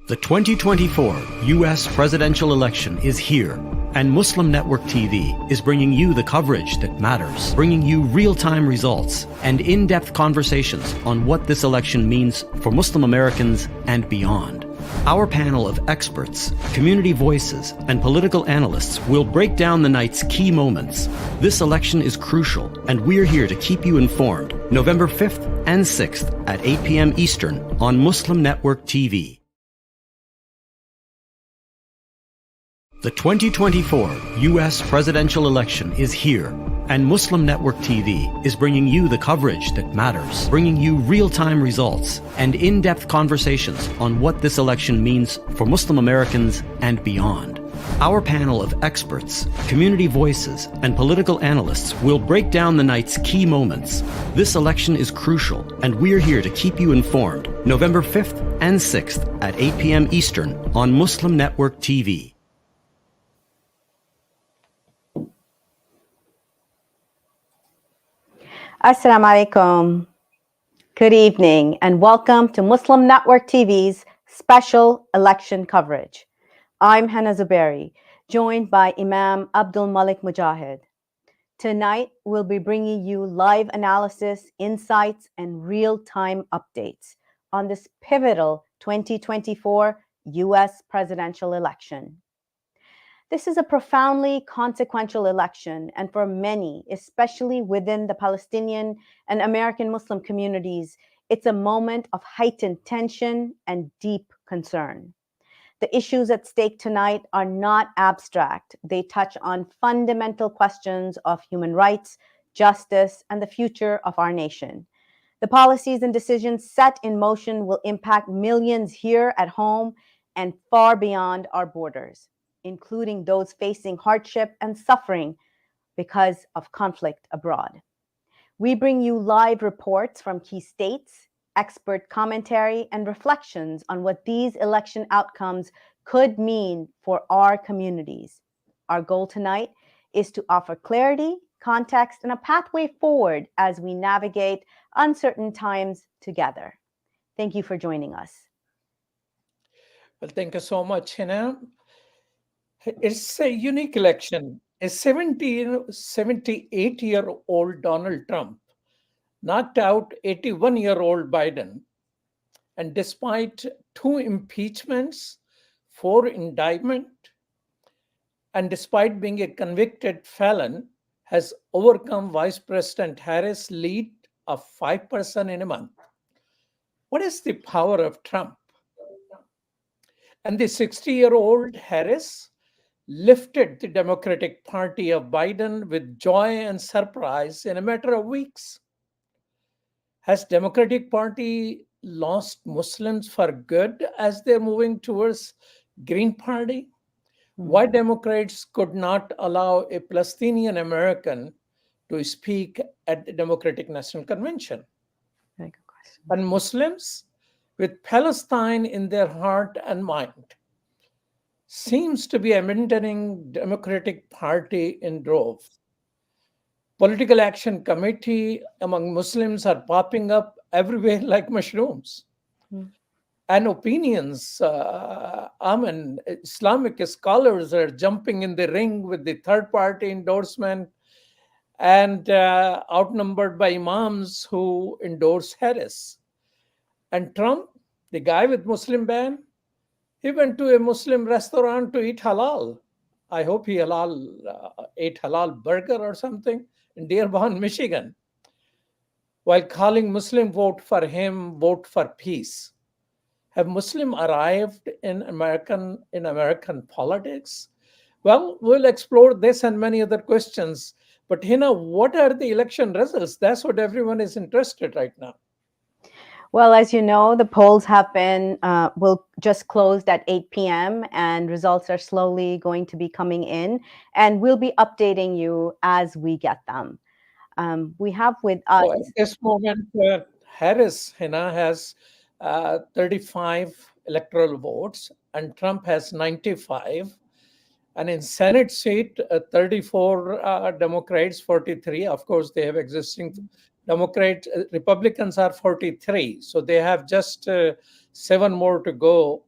The 2024 U.S. presidential election is here, and Muslim Network TV is bringing you the coverage that matters, bringing you real-time results and in-depth conversations on what this election means for Muslim Americans and beyond. Our panel of experts, community voices, and political analysts will break down the night's key moments. This election is crucial, and we're here to keep you informed. November 5th and 6th at 8 p.m. Eastern on Muslim Network TV. The 2024 U.S. presidential election is here, and Muslim Network TV is bringing you the coverage that matters, bringing you real-time results and in-depth conversations on what this election means for Muslim Americans and beyond. Our panel of experts, community voices, and political analysts will break down the night's key moments. This election is crucial, and we're here to keep you informed. November 5th and 6th at 8 p.m. Eastern on Muslim Network TV. Assalamu alaikum. Good evening and welcome to Muslim Network TV's special election coverage. I'm Hannah Zubairi, joined by Imam Abdul Malik Mujahid. Tonight, we'll be bringing you live analysis, insights, and real-time updates on this pivotal 2024 U.S. presidential election. This is a profoundly consequential election, and for many, especially within the Palestinian and American Muslim communities, it's a moment of heightened tension and deep concern. The issues at stake tonight are not abstract. They touch on fundamental questions of human rights, justice, and the future of our nation. The policies and decisions set in motion will impact millions here at home and far beyond our borders, including those facing hardship and suffering because of conflict abroad. We bring you live reports from key states, expert commentary, and reflections on what these election outcomes could mean for our communities. Our goal tonight is to offer clarity, context, and a pathway forward as we navigate uncertain times together. Thank you for joining us. Well, thank you so much, Hannah. It's a unique election. A 78-year-old Donald Trump knocked out 81-year-old Biden. And despite 2 impeachments, 4 indictments, and despite being a convicted felon, has overcome Vice President Harris' lead of 5% in a month. What is the power of Trump? And the 60-year-old Harris lifted the Democratic Party of Biden with joy and surprise in a matter of weeks. Has Democratic Party lost Muslims for good as they're moving towards Green Party? Why Democrats could not allow a Palestinian American to speak at the Democratic National Convention? Very good question. And Muslims, with Palestine in their heart and mind, seems to be abandoning Democratic Party in droves. Political action committee among Muslims are popping up everywhere like mushrooms. And opinions, Islamic scholars are jumping in the ring with the third party endorsement and outnumbered by imams who endorse Harris. And Trump, the guy with Muslim ban, he went to a Muslim restaurant to eat halal. I hope he ate halal burger or something in Dearborn, Michigan, while calling Muslim vote for him, vote for peace. Have Muslim arrived in American politics? Well, we'll explore this and many other questions. But Hina, what are the election results? That's what everyone is interested right now. Well, as you know, the polls have been, will just closed at 8 p.m. and results are slowly going to be coming in, and we'll be updating you as we get them. We have with us... At this moment, Harris, Hina, has 35 electoral votes and Trump has 95. And in Senate seat, 34 Democrats, 43. Of course, they have existing Republicans are 43. So they have just 7 more to go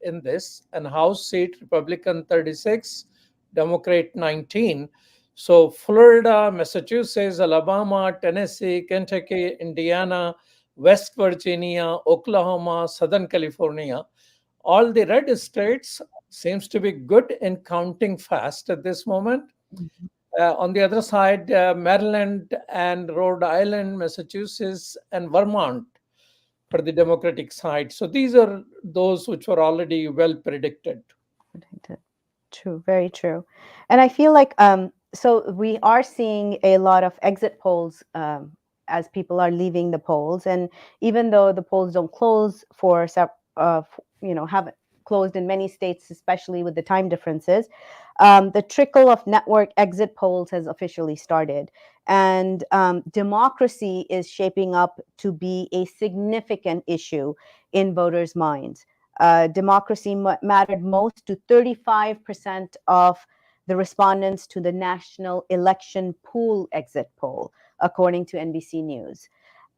in this, and House seat Republican 36, Democrat 19. So Florida, Massachusetts, Alabama, Tennessee, Kentucky, Indiana, West Virginia, Oklahoma, Southern California, all the red states seems to be good in counting fast at this moment. On the other side, Maryland and Rhode Island, Massachusetts, and Vermont for the Democratic side. So these are those which were already well predicted. True, very true. And I feel like so we are seeing a lot of exit polls as people are leaving the polls, and even though the polls don't close haven't closed in many states, especially with the time differences, the trickle of network exit polls has officially started, and democracy is shaping up to be a significant issue in voters' minds. Democracy mattered most to 35% of the respondents to the National Election Pool exit poll, according to NBC News.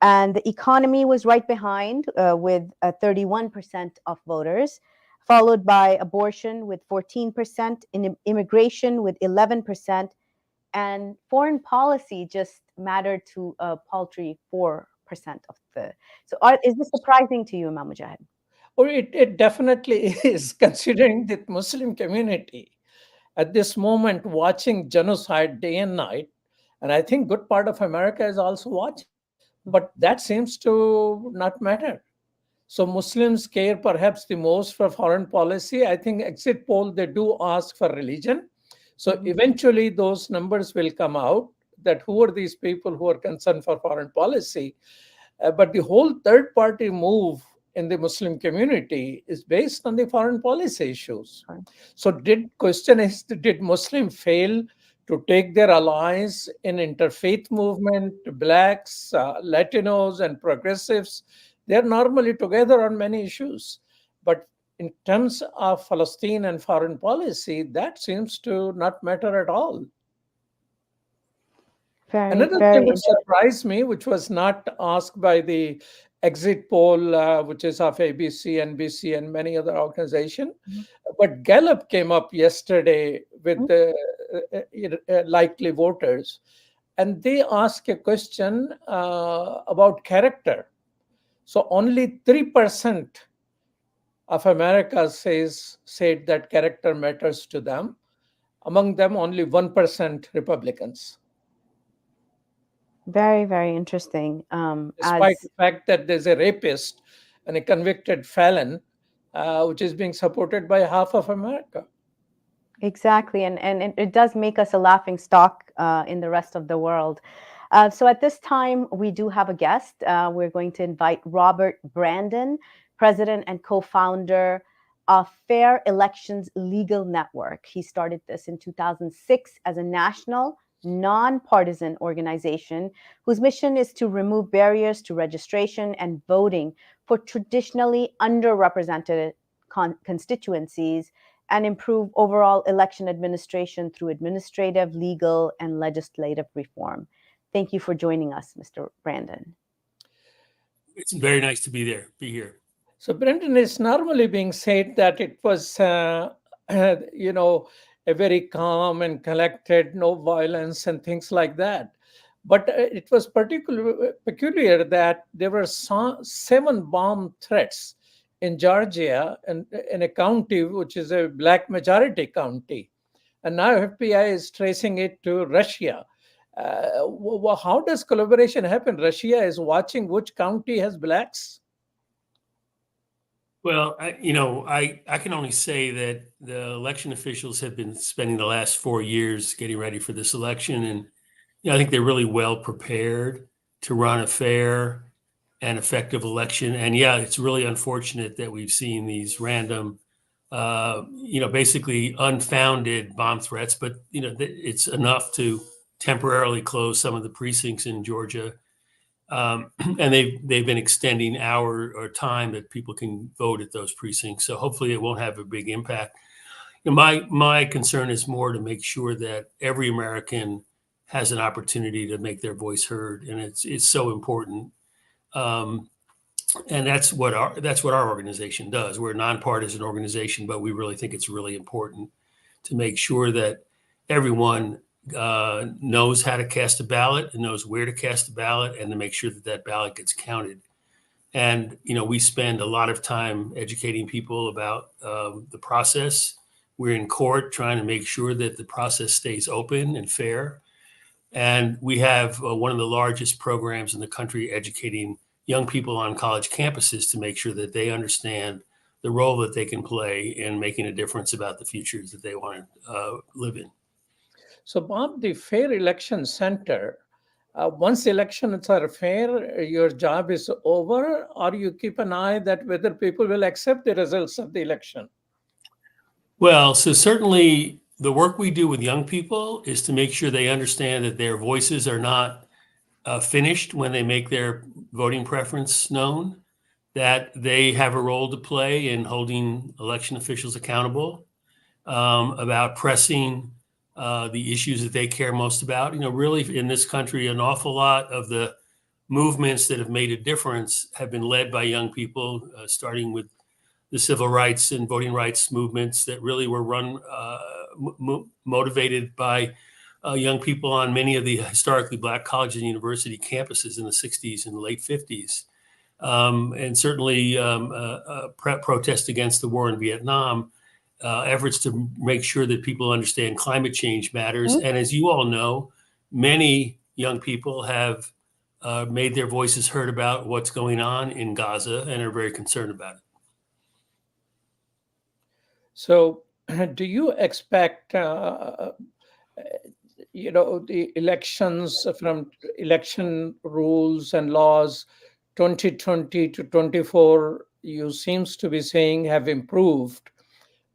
And the economy was right behind with 31% of voters, followed by abortion with 14%, immigration with 11%, and foreign policy just mattered to a paltry 4% of the. So is this surprising to you, Imam Mujahid? Or it definitely is, considering the Muslim community at this moment watching genocide day and night. And I think good part of America is also watching. But that seems to not matter. So Muslims care perhaps the most for foreign policy. I think exit poll, they do ask for religion. So eventually those numbers will come out, that who are these people who are concerned for foreign policy. But the whole third party move in the Muslim community is based on the foreign policy issues. Right. So question is, did Muslim fail to take their allies in interfaith movement, blacks, Latinos, and progressives? They're normally together on many issues. But in terms of Palestine and foreign policy, that seems to not matter at all. Another thing which surprised me, which was not asked by the exit poll, which is of ABC, NBC, and many other organizations, but Gallup came up yesterday with the likely voters, and they asked a question about character. So only 3% of America said that character matters to them. Among them, only 1% Republicans. Very, very interesting. Despite the fact that there's a rapist and a convicted felon, which is being supported by half of America. Exactly. And it does make us a laughing stock in the rest of the world. So at this time, we do have a guest. We're going to invite Robert Brandon, president and co-founder of Fair Elections Legal Network. He started this in 2006 as a national nonpartisan organization whose mission is to remove barriers to registration and voting for traditionally underrepresented constituencies and improve overall election administration through administrative, legal, and legislative reform. Thank you for joining us, Mr. Brandon. It's very nice to be here. So, Brandon, is normally being said that it was, a very calm and collected, no violence and things like that. But it was peculiar that there were 7 bomb threats in Georgia and in a county which is a black majority county. And now FBI is tracing it to Russia. How does collaboration happen? Russia is watching which county has blacks? Well, I can only say that the election officials have been spending the last 4 years getting ready for this election. And I think they're really well prepared to run a fair and effective election. And yeah, it's really unfortunate that we've seen these random, basically unfounded bomb threats, but, it's enough to temporarily close some of the precincts in Georgia. And they've been extending hour or time that people can vote at those precincts. So hopefully it won't have a big impact. My concern is more to make sure that every American has an opportunity to make their voice heard, and it's so important. And that's what our organization does. We're a nonpartisan organization, but we really think it's really important to make sure that everyone knows how to cast a ballot and knows where to cast a ballot, and to make sure that that ballot gets counted. And we spend a lot of time educating people about the process. We're in court trying to make sure that the process stays open and fair. And we have one of the largest programs in the country educating young people on college campuses to make sure that they understand the role that they can play in making a difference about the futures that they want to live in. So, Bob, the Fair Election Center, once elections are fair, your job is over, or you keep an eye that whether people will accept the results of the election? Well, so certainly the work we do with young people is to make sure they understand that their voices are not finished when they make their voting preference known, that they have a role to play in holding election officials accountable, about pressing the issues that they care most about. Really in this country, an awful lot of the movements that have made a difference have been led by young people, starting with the civil rights and voting rights movements that really were run, motivated by young people on many of the historically Black college and university campuses in the 60s and late 50s. And certainly protest against the war in Vietnam, efforts to make sure that people understand climate change matters. Mm-hmm. And as you all know, many young people have made their voices heard about what's going on in Gaza and are very concerned about it. So do you expect, the elections from election rules and laws 2020 to 24, you seems to be saying have improved?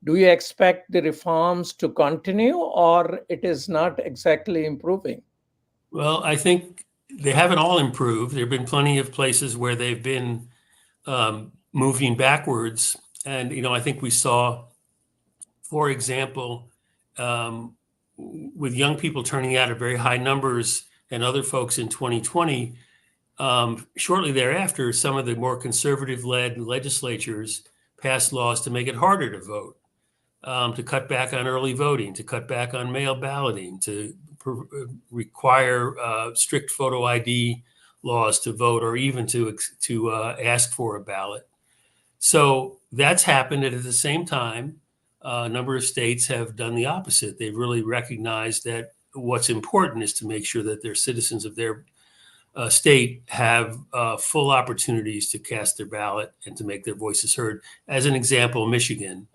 Do you expect the reforms to continue, or it is not exactly improving? Well, I think they haven't all improved. There have been plenty of places where they've been moving backwards. And, I think we saw, for example, with young people turning out at very high numbers and other folks in 2020, shortly thereafter, some of the more conservative-led legislatures passed laws to make it harder to vote, to cut back on early voting, to cut back on mail balloting, to require strict photo ID laws to vote, or even to ask for a ballot. So that's happened. And at the same time, a number of states have done the opposite. They've really recognized that what's important is to make sure that their citizens of their state have full opportunities to cast their ballot and to make their voices heard. As an example, Michigan,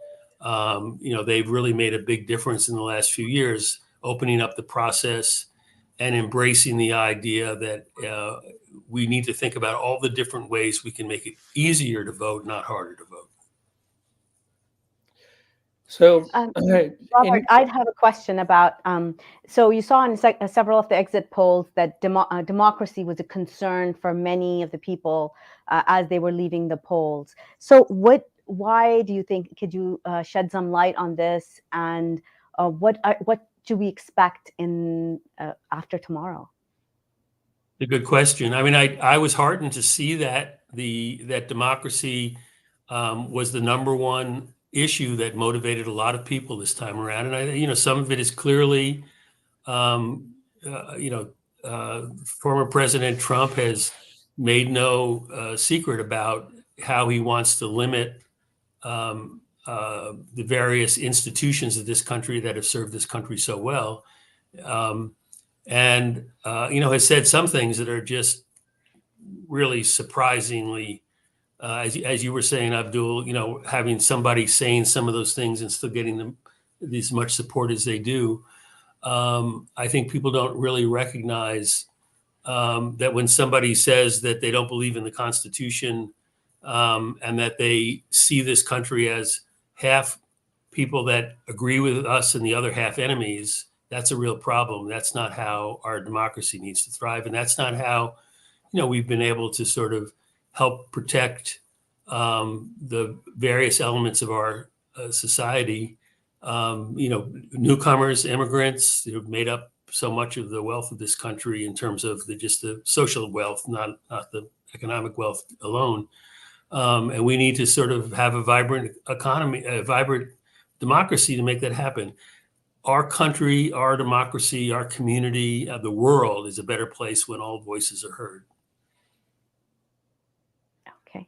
they've really made a big difference in the last few years, opening up the process and embracing the idea that we need to think about all the different ways we can make it easier to vote, not harder to vote. So, Robert, I'd have a question about, so you saw in several of the exit polls that democracy was a concern for many of the people as they were leaving the polls. So why do you think, could you shed some light on this, and what do we expect in after tomorrow? A good question. I mean, I was heartened to see that that democracy was the number one issue that motivated a lot of people this time around. And some of it is clearly, former President Trump has made no secret about how he wants to limit the various institutions of this country that have served this country so well. And has said some things that are just really surprisingly, as you were saying, Abdul, having somebody saying some of those things and still getting them as much support as they do. I think people don't really recognize that when somebody says that they don't believe in the Constitution, and that they see this country as half people that agree with us and the other half enemies, that's a real problem. That's not how our democracy needs to thrive. And that's not how, we've been able to sort of help protect the various elements of our society. Newcomers, immigrants, made up so much of the wealth of this country in terms of just the social wealth, not the economic wealth alone. And we need to sort of have a vibrant economy, a vibrant democracy to make that happen. Our country, our democracy, our community, the world is a better place when all voices are heard. Okay.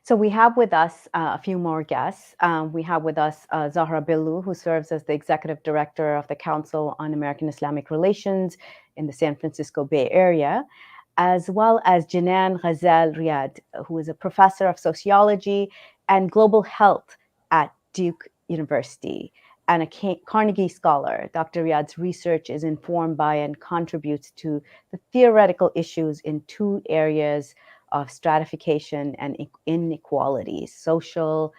So we have with us a few more guests. We have with us Zahra Billoo, who serves as the Executive Director of the Council on American Islamic Relations in the San Francisco Bay Area, as well as Jinan Ghazal Riyad, who is a professor of sociology and global health at Duke University and a Carnegie Scholar. Dr. Riyad's research is informed by and contributes to the theoretical issues in two areas of stratification and inequality: social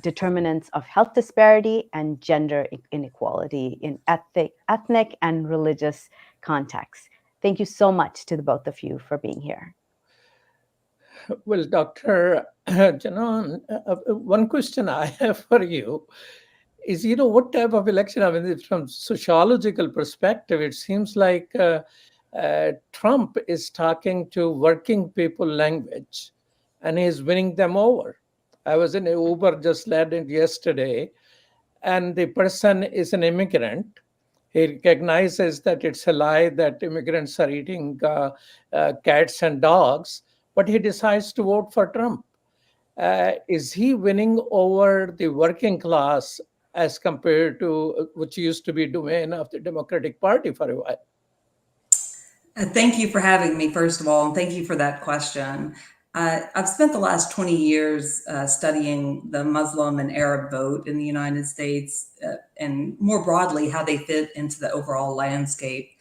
determinants of health disparity and gender inequality in ethnic and religious contexts. Thank you so much to the both of you for being here. Well, Dr. Janan, one question I have for you is, what type of election? I mean, from sociological perspective, it seems like Trump is talking to working people language and he's winning them over. I was in an Uber just landed yesterday, and the person is an immigrant. He recognizes that it's a lie that immigrants are eating cats and dogs, but he decides to vote for Trump. Is he winning over the working class as compared to which used to be domain of the Democratic Party for a while? Thank you for having me, first of all, and thank you for that question. I've spent the last 20 years studying the Muslim and Arab vote in the United States, and more broadly, how they fit into the overall landscape.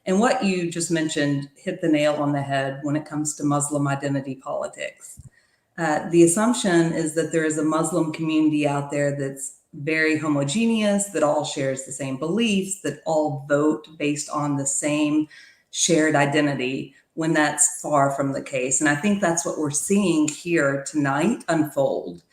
And what you just mentioned hit the nail on the head when it comes to Muslim identity politics. The assumption is that there is a Muslim community out there that's very homogeneous, that all shares the same beliefs, that all vote based on the same shared identity, when that's far from the case. And I think that's what we're seeing here tonight unfold.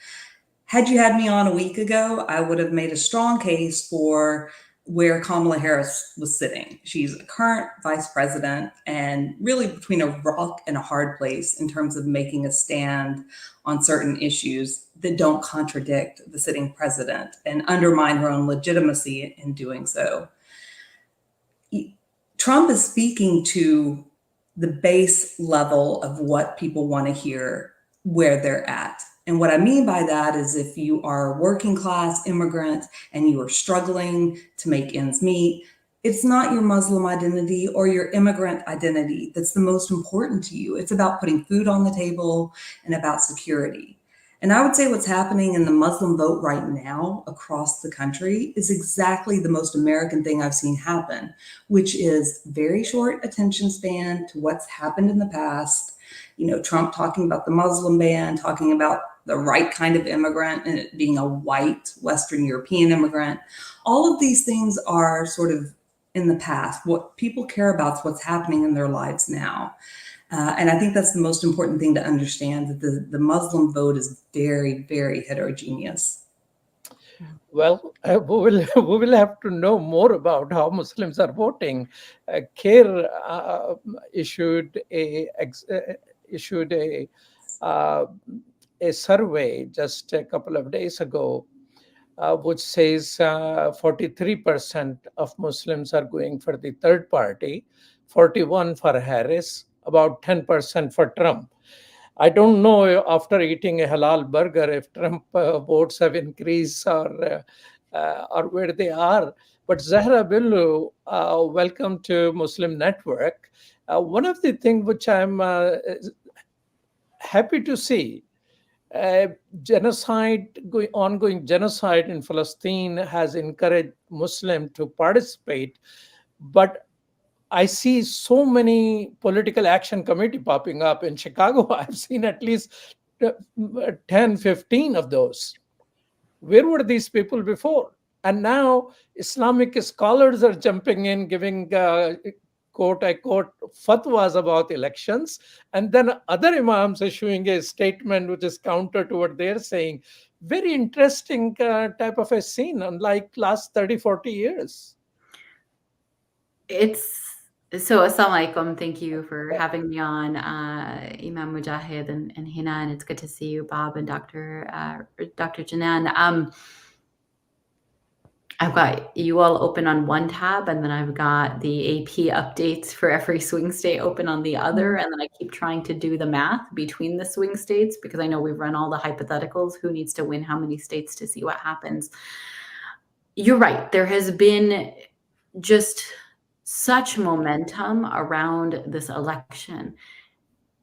Had you had me on a week ago, I would have made a strong case for where Kamala Harris was sitting. She's a current vice president and really between a rock and a hard place in terms of making a stand on certain issues that don't contradict the sitting president and undermine her own legitimacy in doing so. Trump is speaking to the base level of what people want to hear where they're at. And what I mean by that is if you are a working class immigrant and you are struggling to make ends meet, it's not your Muslim identity or your immigrant identity that's the most important to you. It's about putting food on the table and about security. And I would say what's happening in the Muslim vote right now across the country is exactly the most American thing I've seen happen, which is very short attention span to what's happened in the past. Trump talking about the Muslim ban, talking about the right kind of immigrant and it being a white Western European immigrant. All of these things are sort of in the past. What people care about is what's happening in their lives now. And I think that's the most important thing to understand, that the Muslim vote is very, very heterogeneous. Well, we will have to know more about how Muslims are voting. CAIR issued a survey just a couple of days ago, which says 43% of Muslims are going for the third party, 41% for Harris, about 10% for Trump. I don't know after eating a halal burger if Trump votes have increased or where they are. But Zahra Billoo, welcome to Muslim Network. One of the things which I'm happy to see, ongoing genocide in Palestine has encouraged Muslims to participate, but I see so many political action committee popping up in Chicago. I've seen at least 10, 15 of those. Where were these people before? And now Islamic scholars are jumping in, giving quote-unquote fatwas about elections. And then other imams issuing a statement which is counter to what they're saying. Very interesting type of a scene, unlike last 30, 40 years. It's so assalamu alaikum. Thank you for having me on, Imam Mujahid and Hina, and it's good to see you, Bob and Dr. Janan. I've got you all open on one tab, and then I've got the AP updates for every swing state open on the other, and then I keep trying to do the math between the swing states because I know we've run all the hypotheticals, who needs to win how many states to see what happens. You're right. There has been just such momentum around this election.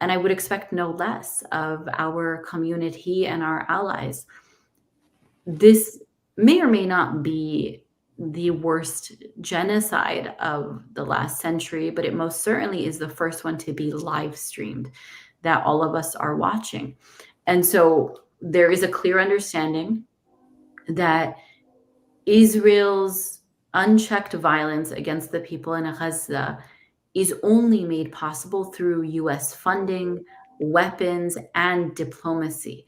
And I would expect no less of our community and our allies. This may or may not be the worst genocide of the last century, but it most certainly is the first one to be live streamed that all of us are watching. And so there is a clear understanding that Israel's unchecked violence against the people in Gaza is only made possible through US funding, weapons, and diplomacy.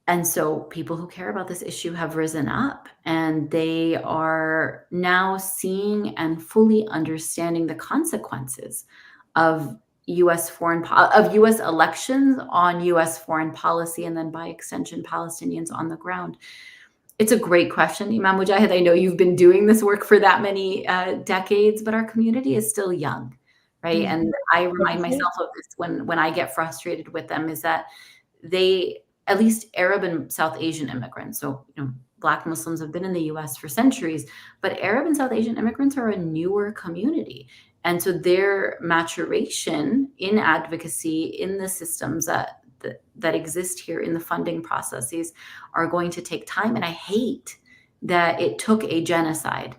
And so people who care about this issue have risen up, and they are now seeing and fully understanding the consequences of US elections on US foreign policy, and then by extension Palestinians on the ground. It's a great question, Imam Mujahid. I know you've been doing this work for that many decades, but our community is still young, right? Mm-hmm. And I remind myself of this when I get frustrated with them, is that they, at least Arab and South Asian immigrants, so Black Muslims have been in the US for centuries, but Arab and South Asian immigrants are a newer community. And so their maturation in advocacy, in the systems that exist here, in the funding processes, are going to take time. And I hate that it took a genocide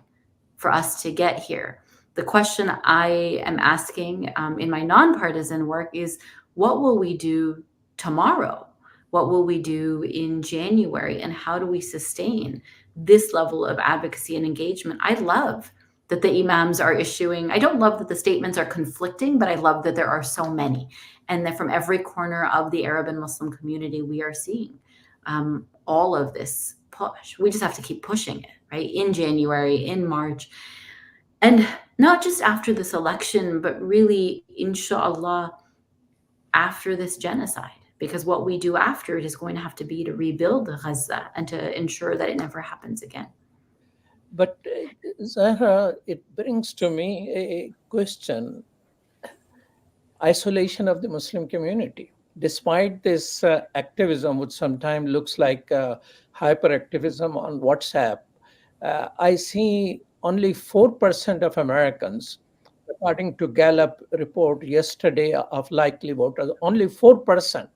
for us to get here. The question I am asking in my nonpartisan work is, what will we do tomorrow? What will we do in January? And how do we sustain this level of advocacy and engagement? I love that the imams are issuing. I don't love that the statements are conflicting, but I love that there are so many. And that from every corner of the Arab and Muslim community, we are seeing all of this push. We just have to keep pushing it, right? In January, in March. And not just after this election, but really, inshallah, after this genocide. Because what we do after it is going to have to be to rebuild Gaza and to ensure that it never happens again. But Zahra, it brings to me a question. Isolation of the Muslim community. Despite this activism, which sometimes looks like hyperactivism on WhatsApp, I see only 4% of Americans, according to Gallup report yesterday of likely voters, only 4%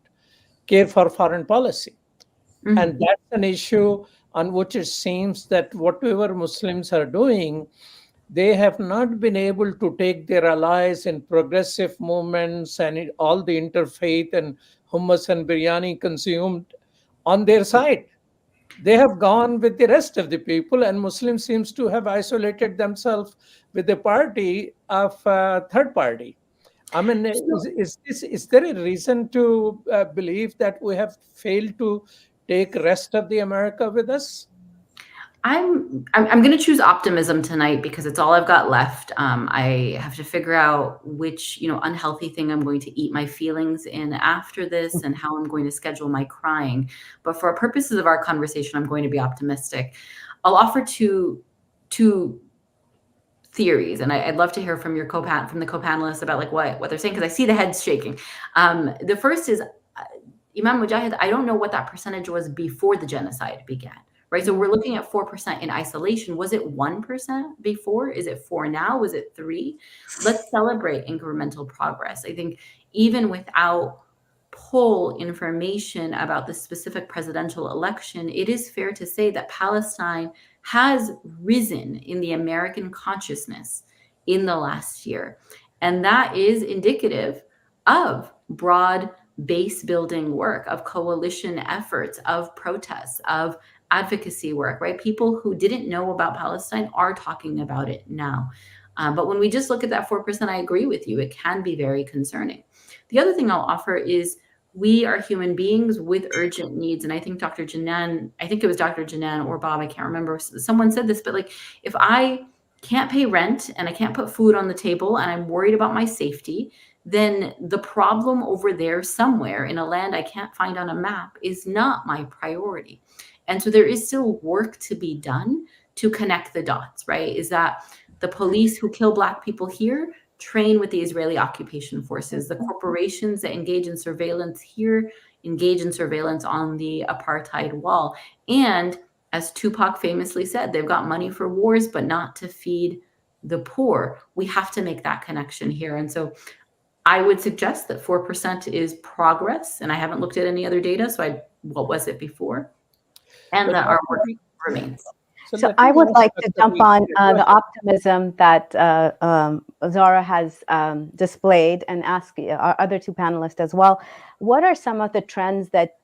care for foreign policy. Mm-hmm. And that's an issue on which it seems that whatever Muslims are doing, they have not been able to take their allies in progressive movements and all the interfaith and hummus and biryani consumed on their side. They have gone with the rest of the people, and Muslims seems to have isolated themselves with the party of third party. I mean, is there a reason to believe that we have failed to take rest of the America with us? I'm going to choose optimism tonight because it's all I've got left. I have to figure out which unhealthy thing I'm going to eat my feelings in after this, and how I'm going to schedule my crying. But for purposes of our conversation, I'm going to be optimistic. I'll offer two theories, and I'd love to hear from the co-panelists about like what they're saying, because I see the heads shaking. The first is Imam Mujahid. I don't know what that percentage was before the genocide began. Right. So we're looking at 4% in isolation. Was it 1% before? Is it 4 now? Was it 3? Let's celebrate incremental progress. I think even without poll information about the specific presidential election, it is fair to say that Palestine has risen in the American consciousness in the last year. And that is indicative of broad base building work, of coalition efforts, of protests, of advocacy work, right? People who didn't know about Palestine are talking about it now. But when we just look at that 4%, I agree with you. It can be very concerning. The other thing I'll offer is we are human beings with urgent needs. And I think it was Dr. Janan or Bob, I can't remember, someone said this, but like, if I can't pay rent and I can't put food on the table and I'm worried about my safety, then the problem over there somewhere in a land I can't find on a map is not my priority. And so there is still work to be done to connect the dots, right? Is that the police who kill Black people here train with the Israeli occupation forces. The corporations that engage in surveillance here engage in surveillance on the apartheid wall. And as Tupac famously said, they've got money for wars, but not to feed the poor. We have to make that connection here. And so I would suggest that 4% is progress. And I haven't looked at any other data. So what was it before? And that our work remains. So I would like to jump on the optimism that Zahra has displayed and ask our other two panelists as well. What are some of the trends that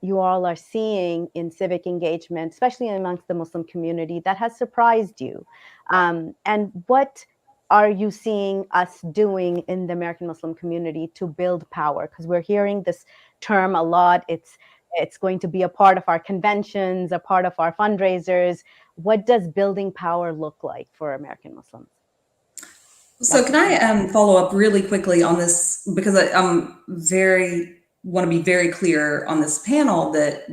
you all are seeing in civic engagement, especially amongst the Muslim community, that has surprised you? And what are you seeing us doing in the American Muslim community to build power? Because we're hearing this term a lot. It's going to be a part of our conventions, a part of our fundraisers. What does building power look like for American Muslims? So can I follow up really quickly on this, because I'm want to be very clear on this panel that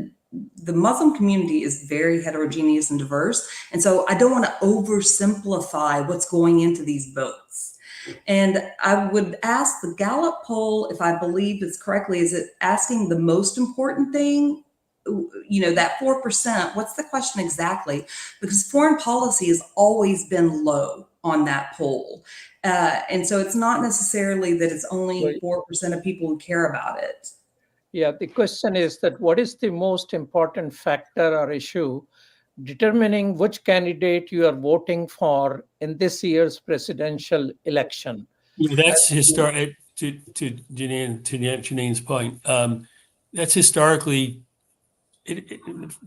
the Muslim community is very heterogeneous and diverse. And so I don't want to oversimplify what's going into these votes. And I would ask the Gallup poll, if I believe it's correctly, is it asking the most important thing? You know, that 4%, what's the question exactly? Because foreign policy has always been low on that poll. And so it's not necessarily that it's only 4% of people who care about it. Yeah, the question is that what is the most important factor or issue determining which candidate you are voting for in this year's presidential election? Yeah, that's historic. To Janine's point, that's historically,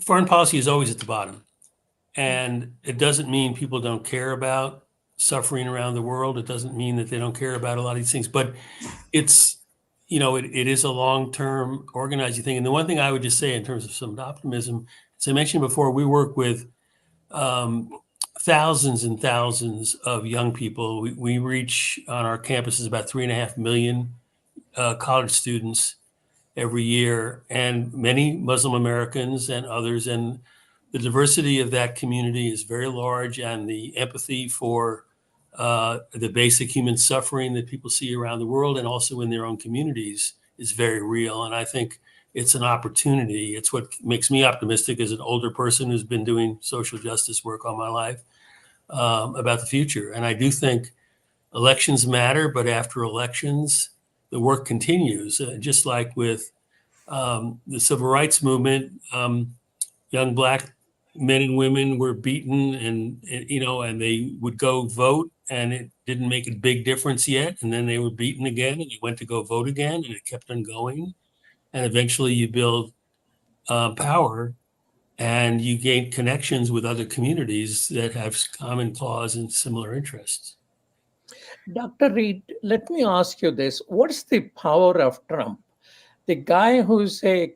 foreign policy is always at the bottom, and it doesn't mean people don't care about suffering around the world. It doesn't mean that they don't care about a lot of these things, but it's, you know, it is a long-term organizing thing. And the one thing I would just say in terms of some optimism, as I mentioned before, we work with thousands and thousands of young people. We reach on our campuses about 3.5 million college students every year, and many Muslim Americans and others. And the diversity of that community is very large, and the empathy for the basic human suffering that people see around the world and also in their own communities is very real. And I think it's an opportunity. It's what makes me optimistic as an older person who's been doing social justice work all my life about the future. And I do think elections matter, but after elections, the work continues. Just like with the civil rights movement, young Black men and women were beaten, and they would go vote, and it didn't make a big difference yet. And then they were beaten again, and they went to go vote again, and it kept on going. And eventually you build power, and you gain connections with other communities that have common cause and similar interests. Dr. Reed, let me ask you this. What's the power of Trump? The guy who's a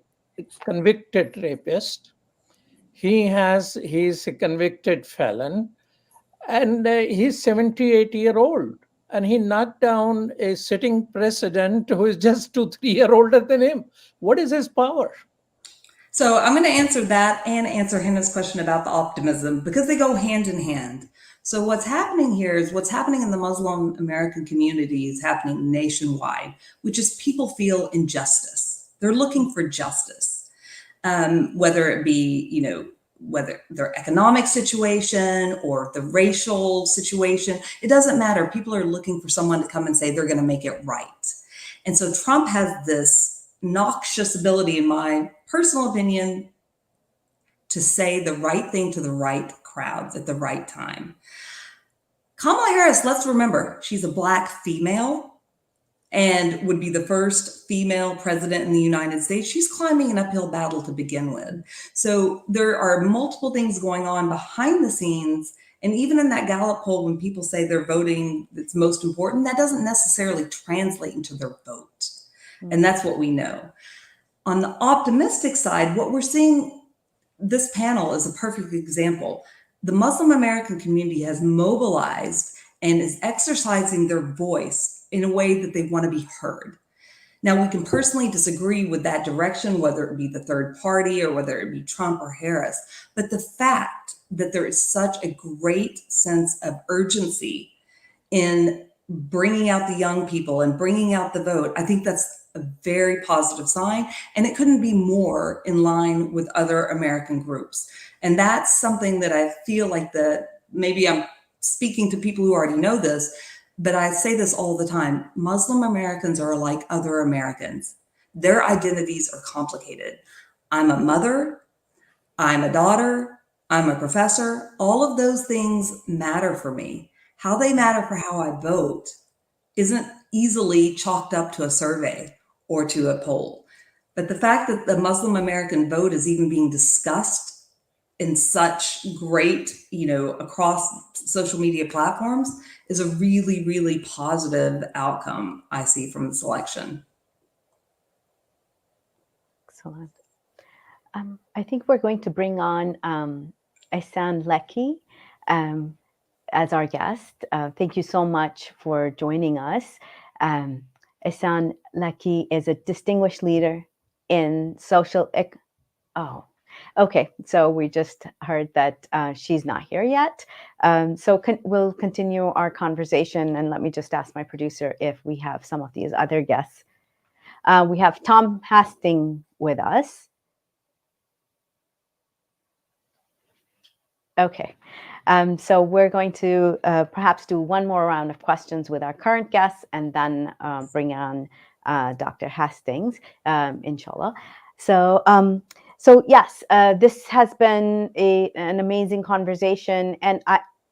convicted rapist, he's a convicted felon, and he's 78-year-old, and he knocked down a sitting president who is just 2-3 years older than him. What is his power? So I'm going to answer that and answer Hannah's question about the optimism, because they go hand in hand. So what's happening here is what's happening in the Muslim American community is happening nationwide, which is people feel injustice. They're looking for justice, whether it be, whether their economic situation or the racial situation, it doesn't matter. People are looking for someone to come and say they're going to make it right. And so Trump has this noxious ability, in my personal opinion, to say the right thing to the right crowds at the right time. Kamala Harris, let's remember, she's a Black female and would be the first female president in the United States. She's climbing an uphill battle to begin with. So there are multiple things going on behind the scenes. And even in that Gallup poll, when people say they're voting that's most important, that doesn't necessarily translate into their vote. And that's what we know. On the optimistic side, what we're seeing, this panel is a perfect example. the Muslim American community has mobilized and is exercising their voice in a way that they want to be heard. Now, we can personally disagree with that direction, whether it be the third party or whether it be Trump or Harris. But the fact that there is such a great sense of urgency in bringing out the young people and bringing out the vote, I think that's a very positive sign. And it couldn't be more in line with other American groups. And that's something that I feel like maybe I'm speaking to people who already know this, but I say this all the time. Muslim Americans are like other Americans. Their identities are complicated. I'm a mother, I'm a daughter, I'm a professor. All of those things matter for me. How they matter for how I vote isn't easily chalked up to a survey or to a poll. But the fact that the Muslim American vote is even being discussed in such great, across social media platforms is a really, really positive outcome I see from this election. Excellent. I think we're going to bring on Ehsan Lekki as our guest. Thank you so much for joining us. Ehsan Lekki is a distinguished leader in okay. So we just heard that she's not here yet. So we'll continue our conversation, and let me just ask my producer if we have some of these other guests. We have Tom Hastings with us. Okay. So we're going to perhaps do one more round of questions with our current guests and then bring on Dr. Hastings, inshallah. So yes, this has been an amazing conversation, and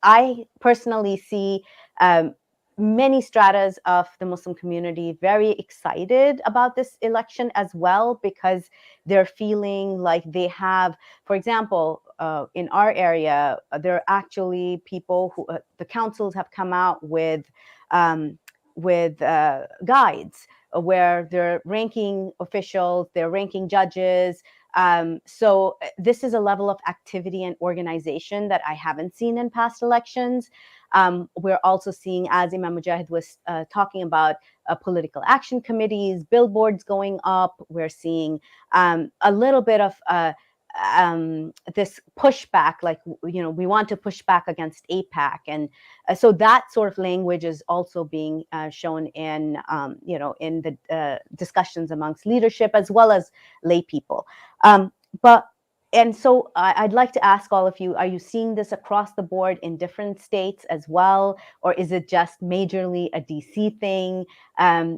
I personally see many stratas of the Muslim community very excited about this election as well, because they're feeling like they have, for example, in our area, there are actually people who the councils have come out with guides where they're ranking officials, they're ranking judges. So this is a level of activity and organization that I haven't seen in past elections. We're also seeing, as Imam Mujahid was talking about, political action committees, billboards going up. We're seeing a little bit of this pushback, like, we want to push back against AIPAC. And so that sort of language is also being shown in, in the discussions amongst leadership as well as lay people. And so I'd like to ask all of you, are you seeing this across the board in different states as well? Or is it just majorly a DC thing?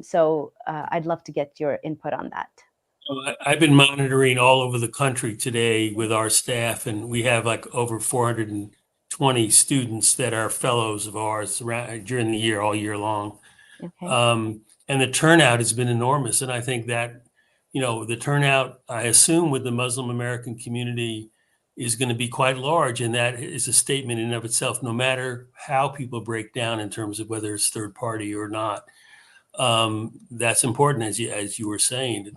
So I'd love to get your input on that. I've been monitoring all over the country today with our staff, and we have like over 420 students that are fellows of ours during the year, all year long. Okay. And the turnout has been enormous. And I think that, the turnout, I assume, with the Muslim American community is going to be quite large. And that is a statement in and of itself, no matter how people break down in terms of whether it's third party or not. That's important, as you were saying.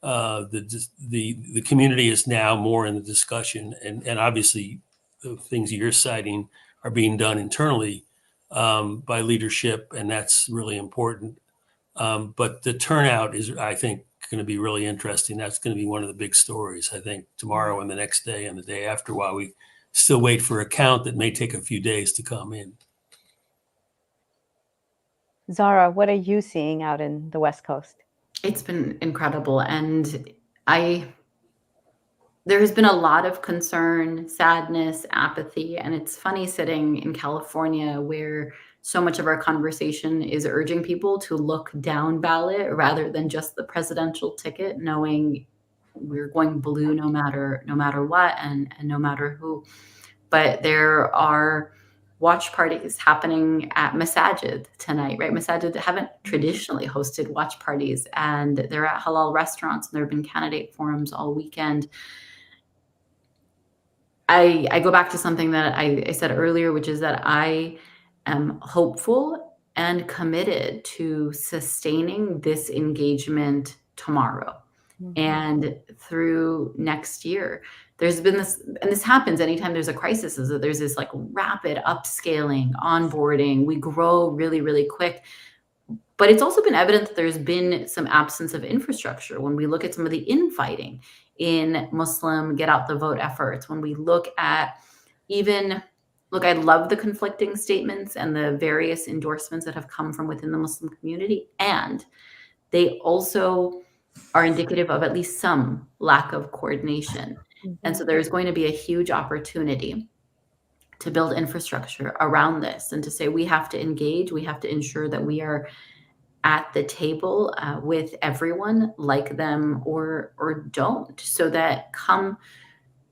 The community is now more in the discussion, and obviously the things you're citing are being done internally by leadership, and that's really important. But the turnout is, I think, going to be really interesting. That's going to be one of the big stories, I think, tomorrow and the next day and the day after, while we still wait for a count that may take a few days to come in. Zara, what are you seeing out in the West Coast? It's been incredible. And there has been a lot of concern, sadness, apathy. And it's funny sitting in California, where so much of our conversation is urging people to look down ballot rather than just the presidential ticket, knowing we're going blue no matter what and no matter who. But there are watch parties happening at Masajid tonight, right? Masajid haven't traditionally hosted watch parties, and they're at halal restaurants, and there have been candidate forums all weekend. I go back to something that I said earlier, which is that I am hopeful and committed to sustaining this engagement tomorrow and through next year. there's been this, and this happens anytime there's a crisis, is that there's this like rapid upscaling, onboarding. We grow really, really quick. But it's also been evident that there's been some absence of infrastructure. When we look at some of the infighting in Muslim get out the vote efforts, when we look at I love the conflicting statements and the various endorsements that have come from within the Muslim community. And they also are indicative of at least some lack of coordination. And so there's going to be a huge opportunity to build infrastructure around this and to say we have to engage, we have to ensure that we are at the table with everyone, like them or don't, so that come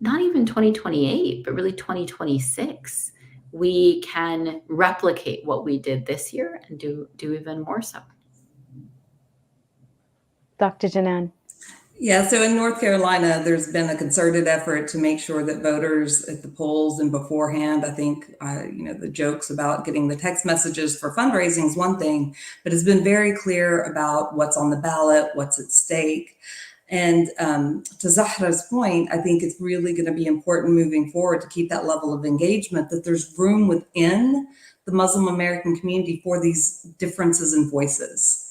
not even 2028, but really 2026, we can replicate what we did this year and do even more so. Dr. Janan. Yeah, so in North Carolina, there's been a concerted effort to make sure that voters at the polls and beforehand, I think, the jokes about getting the text messages for fundraising is one thing, but it's been very clear about what's on the ballot, what's at stake. And to Zahra's point, I think it's really going to be important moving forward to keep that level of engagement, that there's room within the Muslim American community for these differences in voices.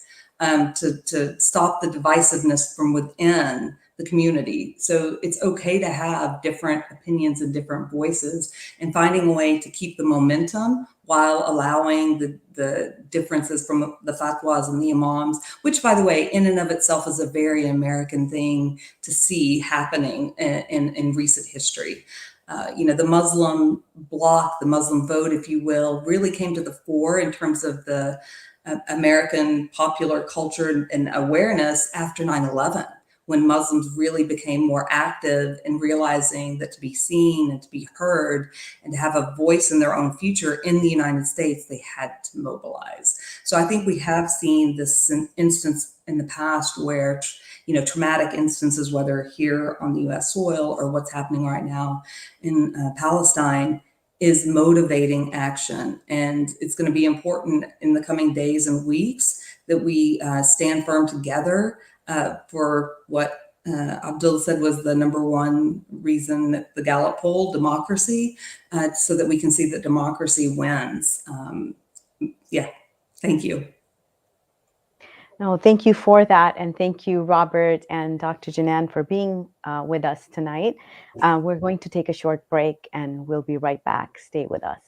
To stop the divisiveness from within the community. So it's okay to have different opinions and different voices, and finding a way to keep the momentum while allowing the differences from the fatwas and the imams, which, by the way, in and of itself is a very American thing to see happening in recent history. The Muslim bloc, the Muslim vote, if you will, really came to the fore in terms of the American popular culture and awareness after 9/11, when Muslims really became more active in realizing that to be seen and to be heard and to have a voice in their own future in the United States, they had to mobilize. So I think we have seen this instance in the past where, traumatic instances, whether here on the US soil or what's happening right now in Palestine, is motivating action. And it's going to be important in the coming days and weeks that we stand firm together for what Abdul said was the number one reason that the Gallup poll, democracy, so that we can see that democracy wins. Thank you. No, thank you for that. And thank you, Robert and Dr. Janan, for being with us tonight. We're going to take a short break and we'll be right back. Stay with us.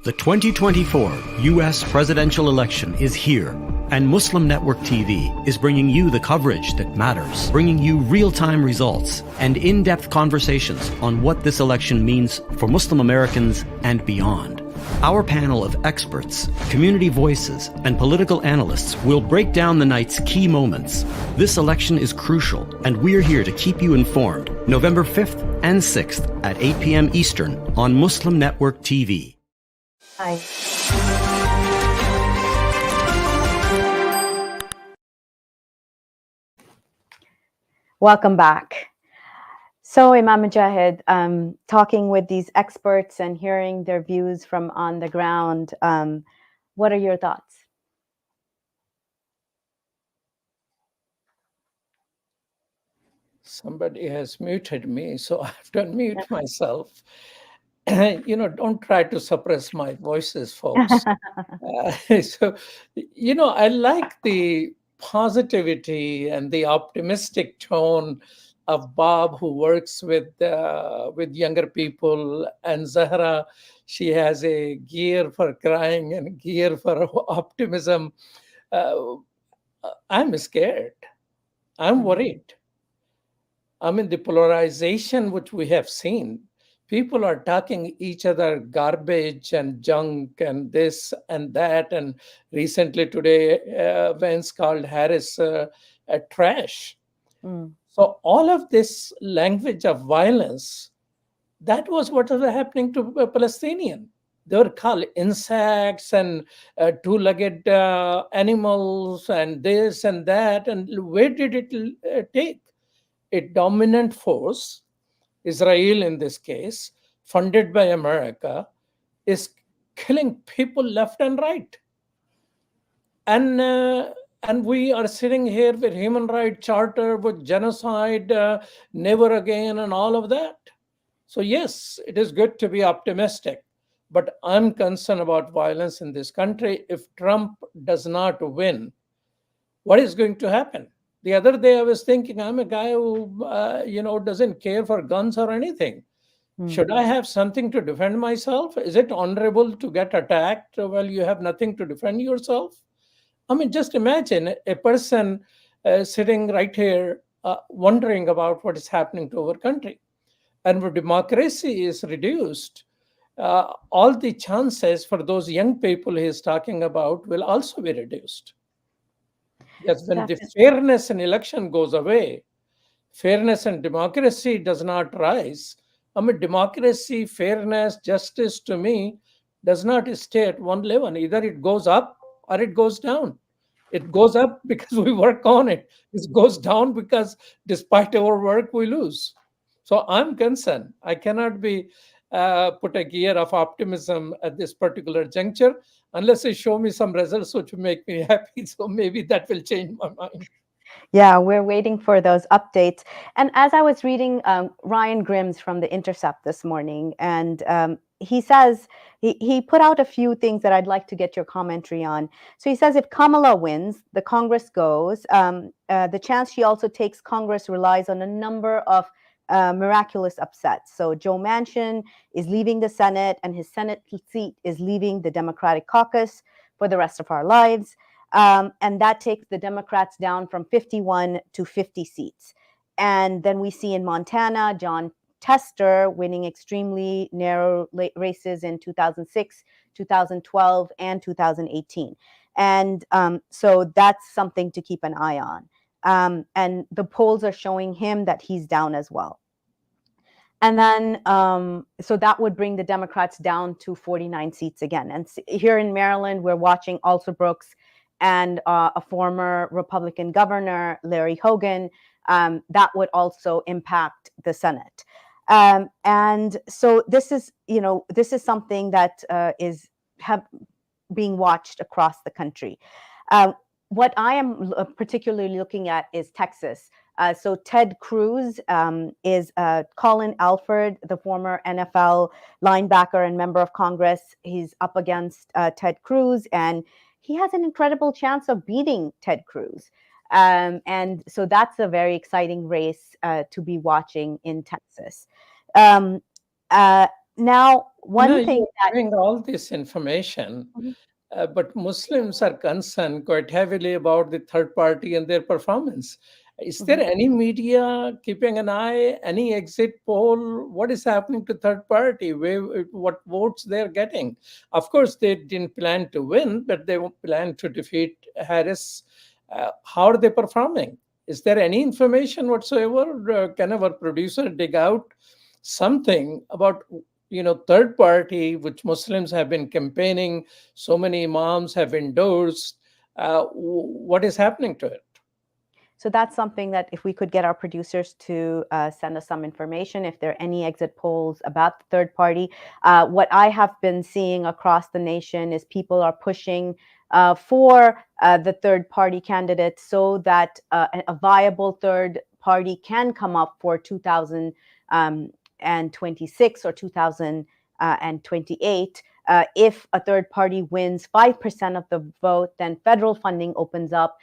The 2024 U.S. presidential election is here, and Muslim Network TV is bringing you the coverage that matters, bringing you real-time results and in-depth conversations on what this election means for Muslim Americans and beyond. Our panel of experts, community voices, and political analysts will break down the night's key moments. This election is crucial, and we're here to keep you informed. November 5th and 6th at 8 p.m. Eastern on Muslim Network TV. Hi. Welcome back. So, Imam Mujahid, talking with these experts and hearing their views from on the ground, what are your thoughts? Somebody has muted me, so I have to unmute myself. Don't try to suppress my voices, folks. I like the positivity and the optimistic tone of Bob, who works with younger people, and Zahra. She has a gear for crying and gear for optimism. I'm scared. I'm worried. I mean, the polarization which we have seen, people are talking each other garbage and junk and this and that. And recently today, Vance called Harris a trash. So all of this language of violence, that was what was happening to Palestinian. They were called insects and two-legged animals and this and that. And where did it take? A dominant force, Israel in this case, funded by America, is killing people left and right. And And we are sitting here with human rights charter, with genocide, never again, and all of that. So yes, it is good to be optimistic, but I'm concerned about violence in this country. If Trump does not win, what is going to happen? The other day, I was thinking, I'm a guy who, doesn't care for guns or anything. Should I have something to defend myself? Is it honorable to get attacked while you have nothing to defend yourself? I mean, just imagine a person sitting right here wondering about what is happening to our country. And when democracy is reduced, all the chances for those young people he is talking about will also be reduced. Yes, when the fairness in election goes away, fairness and democracy does not rise. I mean, democracy, fairness, justice to me does not stay at one level. Either it goes up or it goes down. It goes up because we work on it. It goes down because despite our work, we lose. So I'm concerned. I cannot be put a gear of optimism at this particular juncture unless you show me some results which will make me happy. So maybe that will change my mind. Yeah, we're waiting for those updates. And as I was reading Ryan Grimm's from The Intercept this morning, and he says, he put out a few things that I'd like to get your commentary on. So he says if Kamala wins, the Congress goes. The chance she also takes Congress relies on a number of miraculous upsets. So Joe Manchin is leaving the Senate, and his Senate seat is leaving the Democratic caucus for the rest of our lives. And that takes the Democrats down from 51 to 50 seats. And then we see in Montana, John Tester winning extremely narrow races in 2006, 2012, and 2018. And so that's something to keep an eye on. And the polls are showing him that he's down as well. And then, so that would bring the Democrats down to 49 seats again. And here in Maryland, we're watching Alsobrooks and a former Republican governor, Larry Hogan, that would also impact the Senate. And so this is something that is being watched across the country. What I am particularly looking at is Texas. So Ted Cruz is Colin Alford, the former NFL linebacker and member of Congress. He's up against Ted Cruz, and he has an incredible chance of beating Ted Cruz. And so that's a very exciting race to be watching in Texas. Now, one thing that having all this information, but Muslims are concerned quite heavily about the third party and their performance. Is there any media keeping an eye, any exit poll? What is happening to third party? What votes they're getting? Of course, they didn't plan to win, but they plan to defeat Harris. How are they performing? Is there any information whatsoever? Can our producer dig out something about third party, which Muslims have been campaigning, so many imams have endorsed? What is happening to it? So that's something that if we could get our producers to send us some information, if there are any exit polls about the third party. What I have been seeing across the nation is people are pushing for the third party candidate so that a viable third party can come up for 2026 or 2028. If a third party wins 5% of the vote, then federal funding opens up,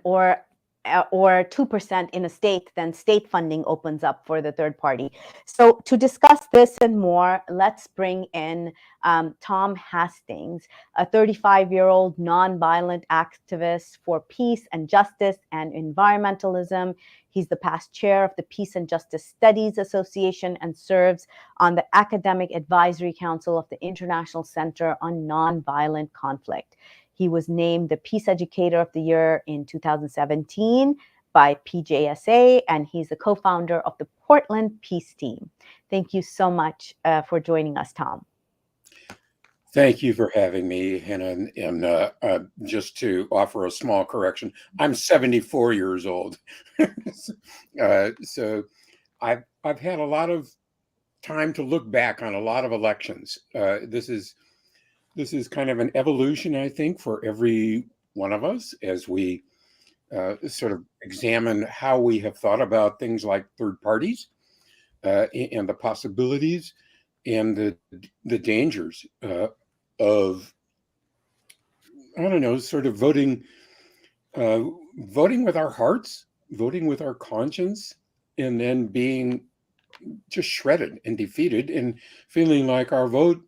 or 2% in a state, then state funding opens up for the third party. So to discuss this and more, let's bring in Tom Hastings, a 35-year-old nonviolent activist for peace and justice and environmentalism. He's the past chair of the Peace and Justice Studies Association and serves on the Academic Advisory Council of the International Center on Nonviolent Conflict. He was named the Peace Educator of the Year in 2017 by PJSA, and he's the co-founder of the Portland Peace Team. Thank you so much for joining us, Tom. Thank you for having me, Hannah. And just to offer a small correction, I'm 74 years old. So I've had a lot of time to look back on a lot of elections. This this is kind of an evolution, I think, for every one of us as we sort of examine how we have thought about things like third parties and the possibilities and the dangers of, I don't know, sort of voting with our hearts, voting with our conscience, and then being just shredded and defeated and feeling like our vote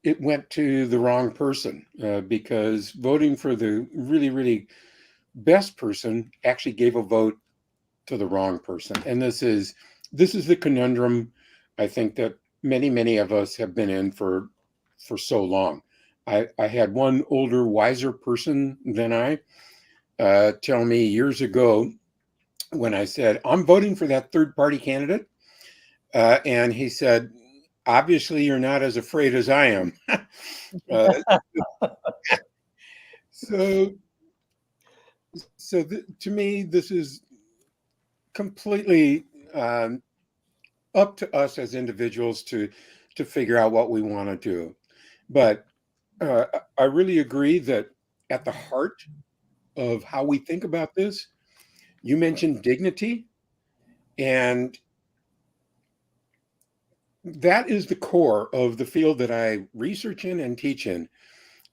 it went to the wrong person because voting for the really, really best person actually gave a vote to the wrong person. And this is the conundrum I think that many of us have been in for so long. I had one older, wiser person than I tell me years ago when I said, I'm voting for that third party candidate. And he said, obviously, you're not as afraid as I am. To me, this is completely up to us as individuals to figure out what we want to do. But I really agree that at the heart of how we think about this, you mentioned dignity, and that is the core of the field that I research in and teach in.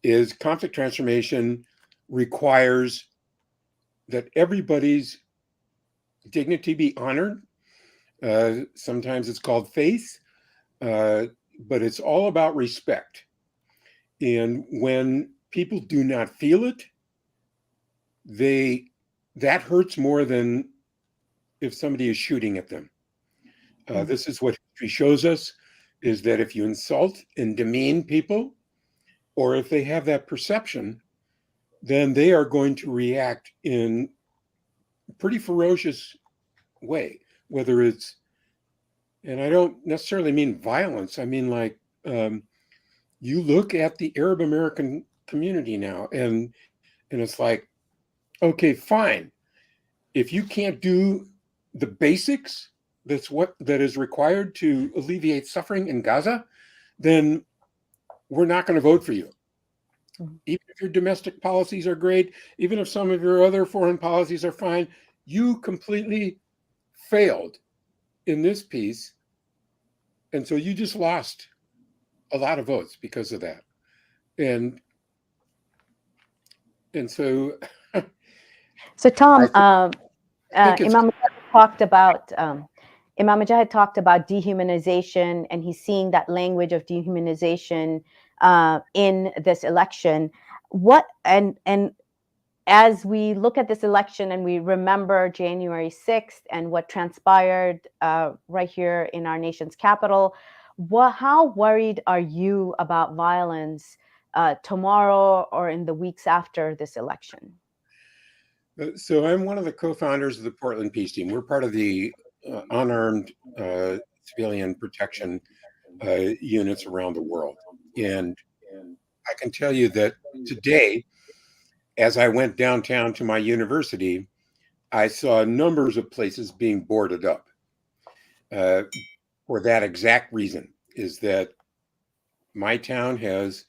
Is conflict transformation requires that everybody's dignity be honored. Sometimes it's called faith, but it's all about respect. And when people do not feel it, that hurts more than if somebody is shooting at them. This is what history shows us, is that if you insult and demean people, or if they have that perception, then they are going to react in a pretty ferocious way, whether it's, and I don't necessarily mean violence, I mean like, you look at the Arab American community now, and it's like, okay, fine. If you can't do the basics, that is required to alleviate suffering in Gaza, then we're not going to vote for you. Even if your domestic policies are great, even if some of your other foreign policies are fine, you completely failed in this piece. And so you just lost a lot of votes because of that. And so So Tom, I think Imam Mujahid talked about dehumanization, and he's seeing that language of dehumanization in this election. And as we look at this election and we remember January 6th and what transpired right here in our nation's capital, how worried are you about violence tomorrow or in the weeks after this election? So I'm one of the co-founders of the Portland Peace Team. We're part of the unarmed civilian protection units around the world. And I can tell you that today, as I went downtown to my university, I saw numbers of places being boarded up for that exact reason, is that my town has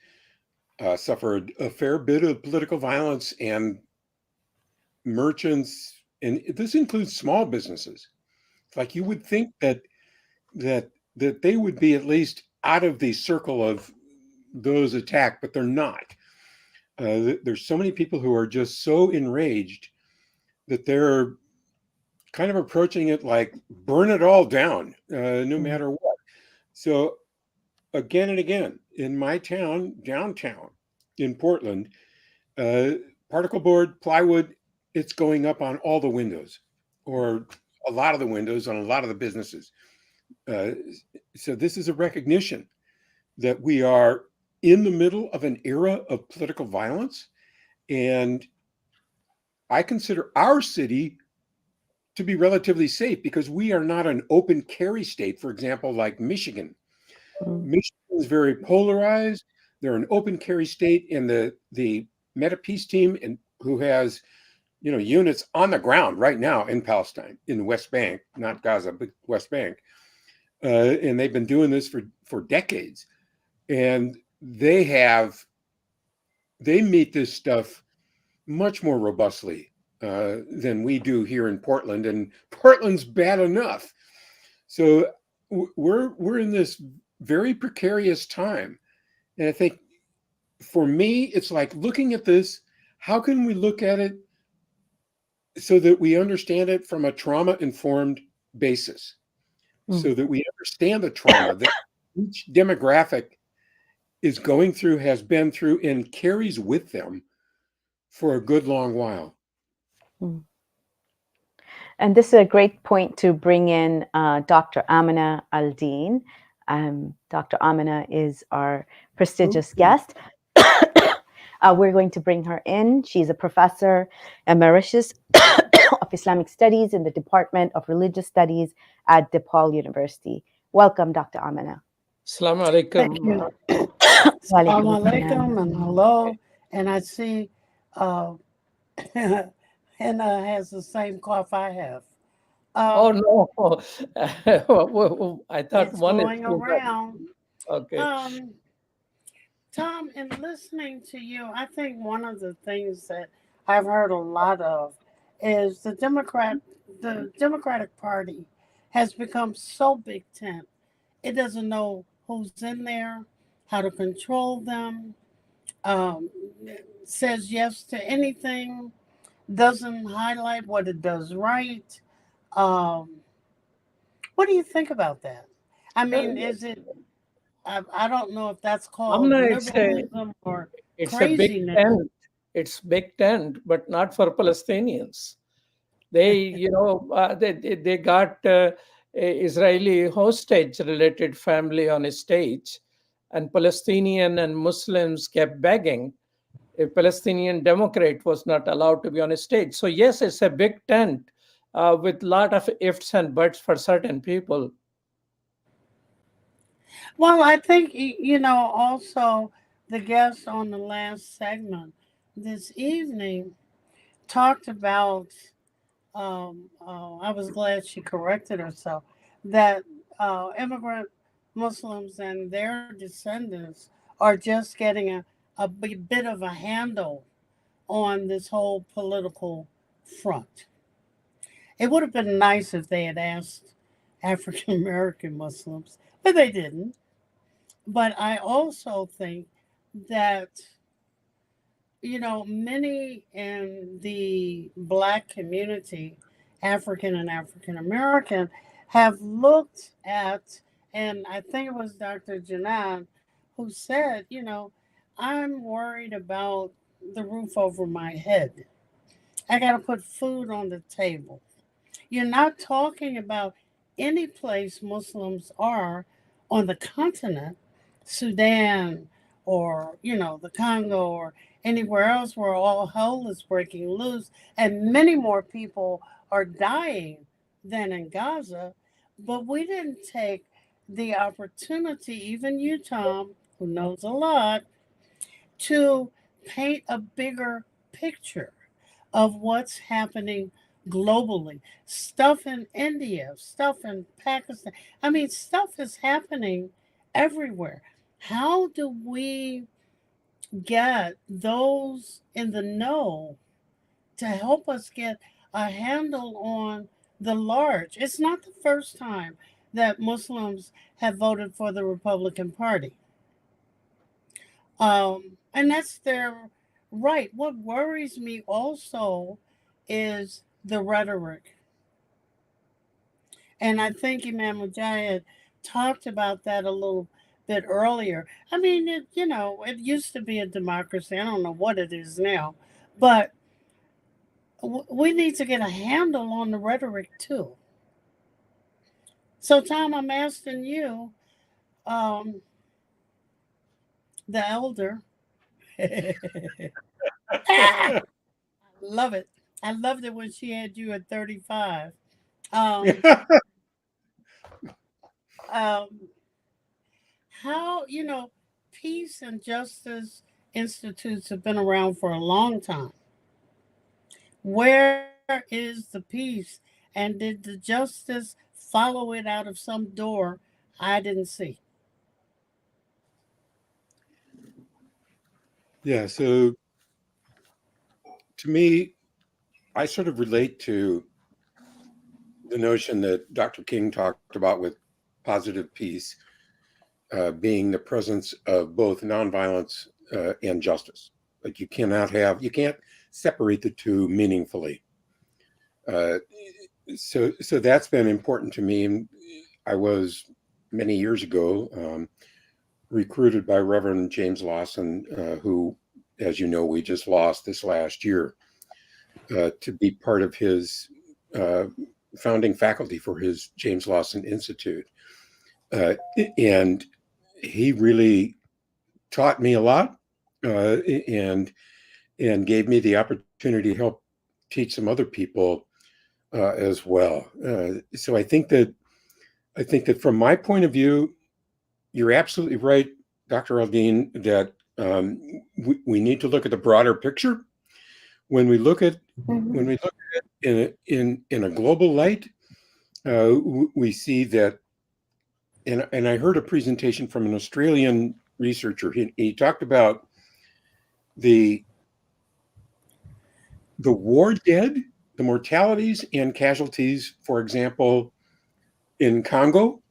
suffered a fair bit of political violence, and merchants, and this includes small businesses. Like, you would think that they would be at least out of the circle of those attacked, but they're not. There's so many people who are just so enraged that they're kind of approaching it like, burn it all down, no matter what. So again and again, in my town, downtown in Portland, particle board, plywood, it's going up on all the windows, or a lot of the windows on a lot of the businesses. So this is a recognition that we are in the middle of an era of political violence. And I consider our city to be relatively safe because we are not an open carry state, for example, like Michigan. Michigan is very polarized. They're an open carry state, and the Meta Peace Team, and who has units on the ground right now in Palestine, in the West Bank, not Gaza, but West Bank. And they've been doing this for decades. and they meet this stuff much more robustly than we do here in Portland, and Portland's bad enough. So we're in this very precarious time, and I think for me, it's like looking at this. How can we look at it so that we understand it from a trauma-informed basis, so that we understand the trauma that each demographic is going through, has been through, and carries with them for a good long while. And this is a great point to bring in Dr. Amina Al-Din. Dr. Amina is our prestigious guest. We're going to bring her in. She's a professor emeritus of Islamic Studies in the Department of Religious Studies at DePaul University. Welcome, Dr. Amina. Assalamu alaikum. Thank you. Assalamu alaikum and hello. And I see Henna has the same cough I have. Oh no! I thought It's one going is around. Okay. Tom, in listening to you, I think one of the things that I've heard a lot of is the Democratic Party has become so big tent. It doesn't know who's in there, how to control them, says yes to anything, doesn't highlight what it does right. What do you think about that? I mean, is it, I don't know if that's called liberalism or it's craziness. A big tent. It's big tent, but not for Palestinians. They, they got a Israeli hostage-related family on a stage, and Palestinian and Muslims kept begging. A Palestinian Democrat was not allowed to be on a stage. So yes, it's a big tent with a lot of ifs and buts for certain people. Well, I think, also the guest on the last segment this evening talked about, I was glad she corrected herself, that immigrant Muslims and their descendants are just getting a bit of a handle on this whole political front. It would have been nice if they had asked African American Muslims, but they didn't. But I also think that, many in the Black community, African and African American, have looked at, and I think it was Dr. Janan who said, I'm worried about the roof over my head. I got to put food on the table. You're not talking about any place Muslims are on the continent, Sudan or, the Congo or anywhere else where all hell is breaking loose and many more people are dying than in Gaza. But we didn't take the opportunity, even you, Tom, who knows a lot, to paint a bigger picture of what's happening globally. Stuff in India, stuff in Pakistan. I mean, stuff is happening everywhere. How do we get those in the know to help us get a handle on the large? It's not the first time that Muslims have voted for the Republican Party. And that's their right. What worries me also is the rhetoric. And I think Imam Mujahid talked about that a little bit earlier. I mean, it used to be a democracy. I don't know what it is now, but we need to get a handle on the rhetoric too. So, Tom, I'm asking you, the elder. I love it. I loved it when she had you at 35. How, peace and justice institutes have been around for a long time. Where is the peace? And did the justice follow it out of some door I didn't see? Yeah. So to me, I sort of relate to the notion that Dr. King talked about with positive peace being the presence of both nonviolence and justice. Like you can't separate the two meaningfully. So that's been important to me. And I was many years ago recruited by Reverend James Lawson, who, as you know, we just lost this last year, to be part of his founding faculty for his James Lawson Institute. And he really taught me a lot and gave me the opportunity to help teach some other people as well. So I think that from my point of view, you're absolutely right, Dr. Aldine, that we need to look at the broader picture. When we look at it in a global light, we see that. And I heard a presentation from an Australian researcher. He talked about the war dead, the mortalities and casualties, for example, in Congo,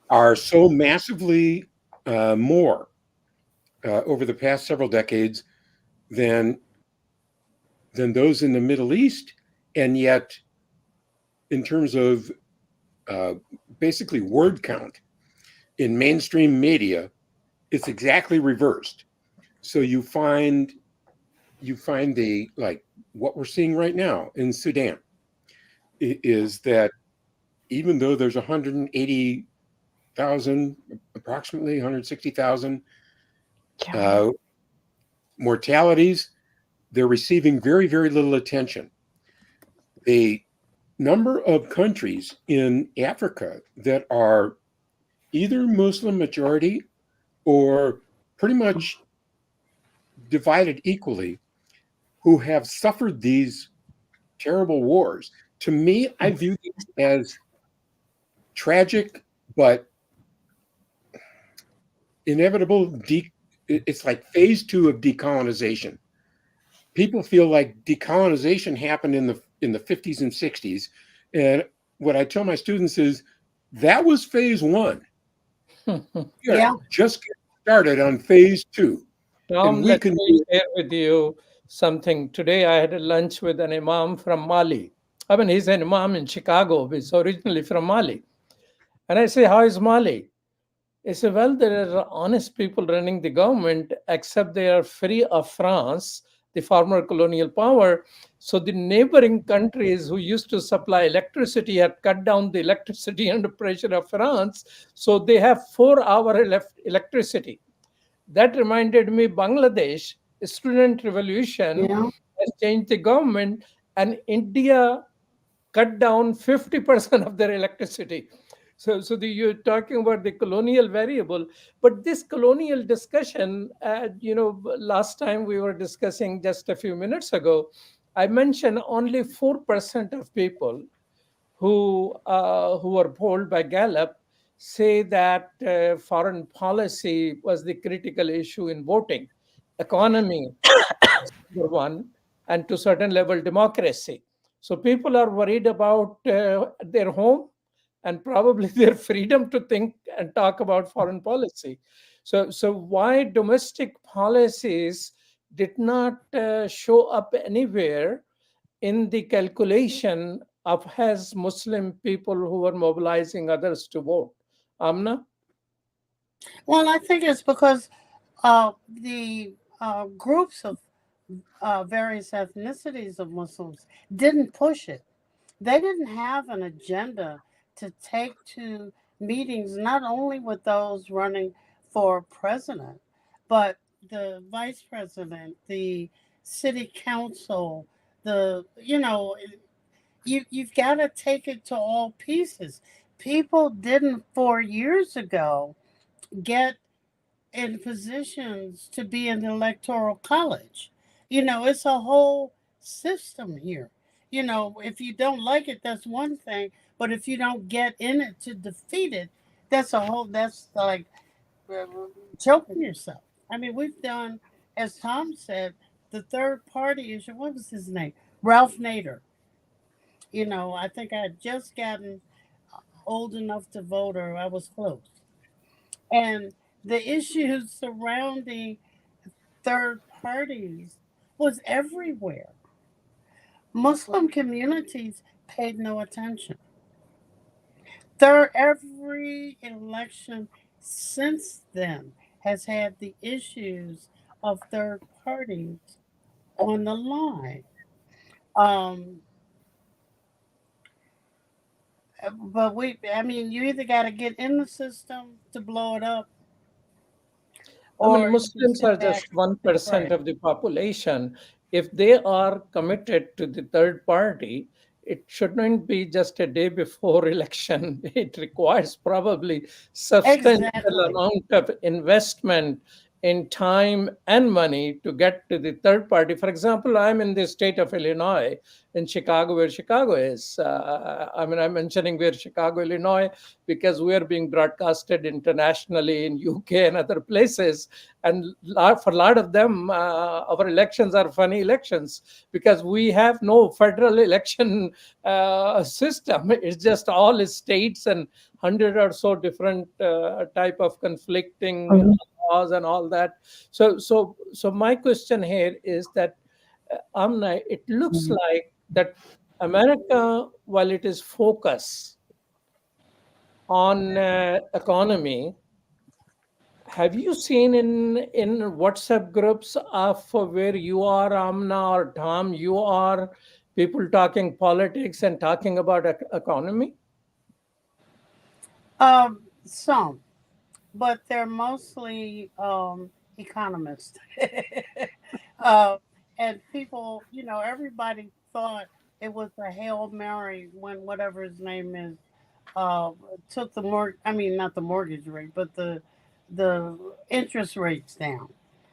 are so massively more over the past several decades than those in the Middle East. And yet, in terms of basically word count in mainstream media, it's exactly reversed. So you find the, like what we're seeing right now in Sudan is that even though there's 180,000, approximately 160,000 mortalities, they're receiving very, very little attention. The number of countries in Africa that are either Muslim majority or pretty much divided equally, who have suffered these terrible wars. To me, I view these as tragic, but inevitable. It's like phase 2 of decolonization. People feel like decolonization happened in the 50s and 60s. And what I tell my students is that was phase 1. Yeah. Just get started on phase 2. Tom, And we let can me share with you something. Today I had a lunch with an imam from Mali. I mean, he's an imam in Chicago. He's originally from Mali. And I say, how is Mali? He said, well, there are honest people running the government, except they are free of France, the former colonial power. So the neighboring countries who used to supply electricity had cut down the electricity under pressure of France. So they have 4-hour electricity. That reminded me Bangladesh, student revolution has changed the government, and India cut down 50% of their electricity. So you're talking about the colonial variable, but this colonial discussion, last time we were discussing just a few minutes ago, I mentioned only 4% of people who were polled by Gallup say that foreign policy was the critical issue in voting. Economy, number one, and to a certain level, democracy. So people are worried about their home and probably their freedom to think and talk about foreign policy. So why domestic policies did not show up anywhere in the calculation of has Muslim people who were mobilizing others to vote? Amna? Well, I think it's because the groups of various ethnicities of Muslims didn't push it. They didn't have an agenda to take to meetings, not only with those running for president, but the vice president, the city council, you've got to take it to all pieces. People didn't 4 years ago get in positions to be in the electoral college. It's a whole system here. If you don't like it, that's one thing. But if you don't get in it to defeat it, that's like choking yourself. I mean, we've done, as Tom said, the third party issue. What was his name? Ralph Nader. You know, I think I had just gotten old enough to vote, or I was close. And the issues surrounding third parties was everywhere. Muslim communities paid no attention. Every election since then has had the issues of third parties on the line. But you either got to get in the system to blow it up. Muslims are just 1% of the population. If they are committed to the third party, it shouldn't be just a day before election. It requires probably substantial amount of investment in time and money to get to the third party. For example, I'm in the state of Illinois, in Chicago, where Chicago is. I'm mentioning where Chicago, Illinois, because we are being broadcasted internationally in UK and other places. And for a lot of them, our elections are funny elections because we have no federal election system. It's just all states and 100 or so different type of conflicting laws and all that. So my question here is that, Amna, it looks like that America, while it is focused on economy, have you seen in WhatsApp groups of where you are, Amna, or Tom, you are, people talking politics and talking about economy? Some, but they're mostly economists. And people, everybody thought it was a Hail Mary when whatever his name is took not the mortgage rate, but the interest rates down,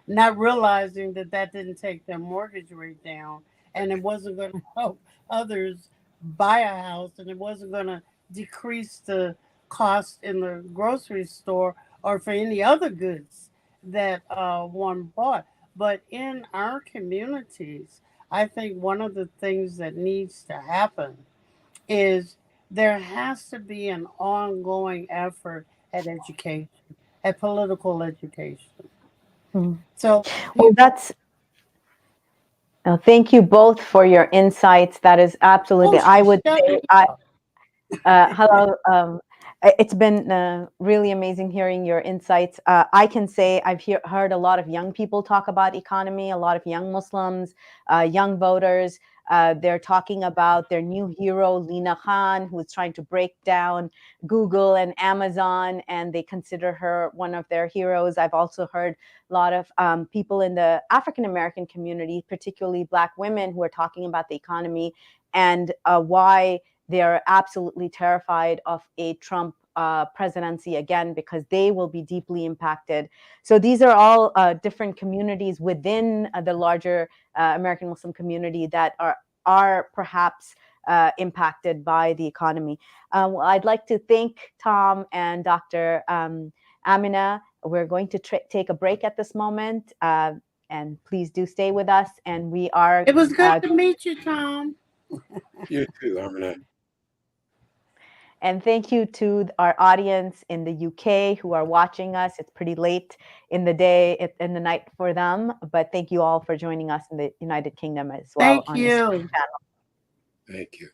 not realizing that didn't take their mortgage rate down, and it wasn't going to help others buy a house, and it wasn't going to decrease the cost in the grocery store or for any other goods that one bought. But in our communities, I think one of the things that needs to happen is there has to be an ongoing effort at education, at political education. So, thank you both for your insights. That is absolutely, I would say, hello. It's been really amazing hearing your insights. I can say I've heard a lot of young people talk about economy, a lot of young Muslims, young voters. They're talking about their new hero, Lina Khan, who's trying to break down Google and Amazon, and they consider her one of their heroes. I've also heard a lot of people in the African-American community, particularly Black women, who are talking about the economy and why they're absolutely terrified of a Trump presidency again, because they will be deeply impacted. So these are all different communities within the larger American Muslim community that are perhaps impacted by the economy. Well, I'd like to thank Tom and Dr. Amina. We're going to take a break at this moment, and please do stay with us. And we are. It was good to meet you, Tom. You too, Amina. And thank you to our audience in the UK who are watching us. It's pretty late in the day, in the night for them, but thank you all for joining us in the United Kingdom as well. Thank you. On this channel. Thank you.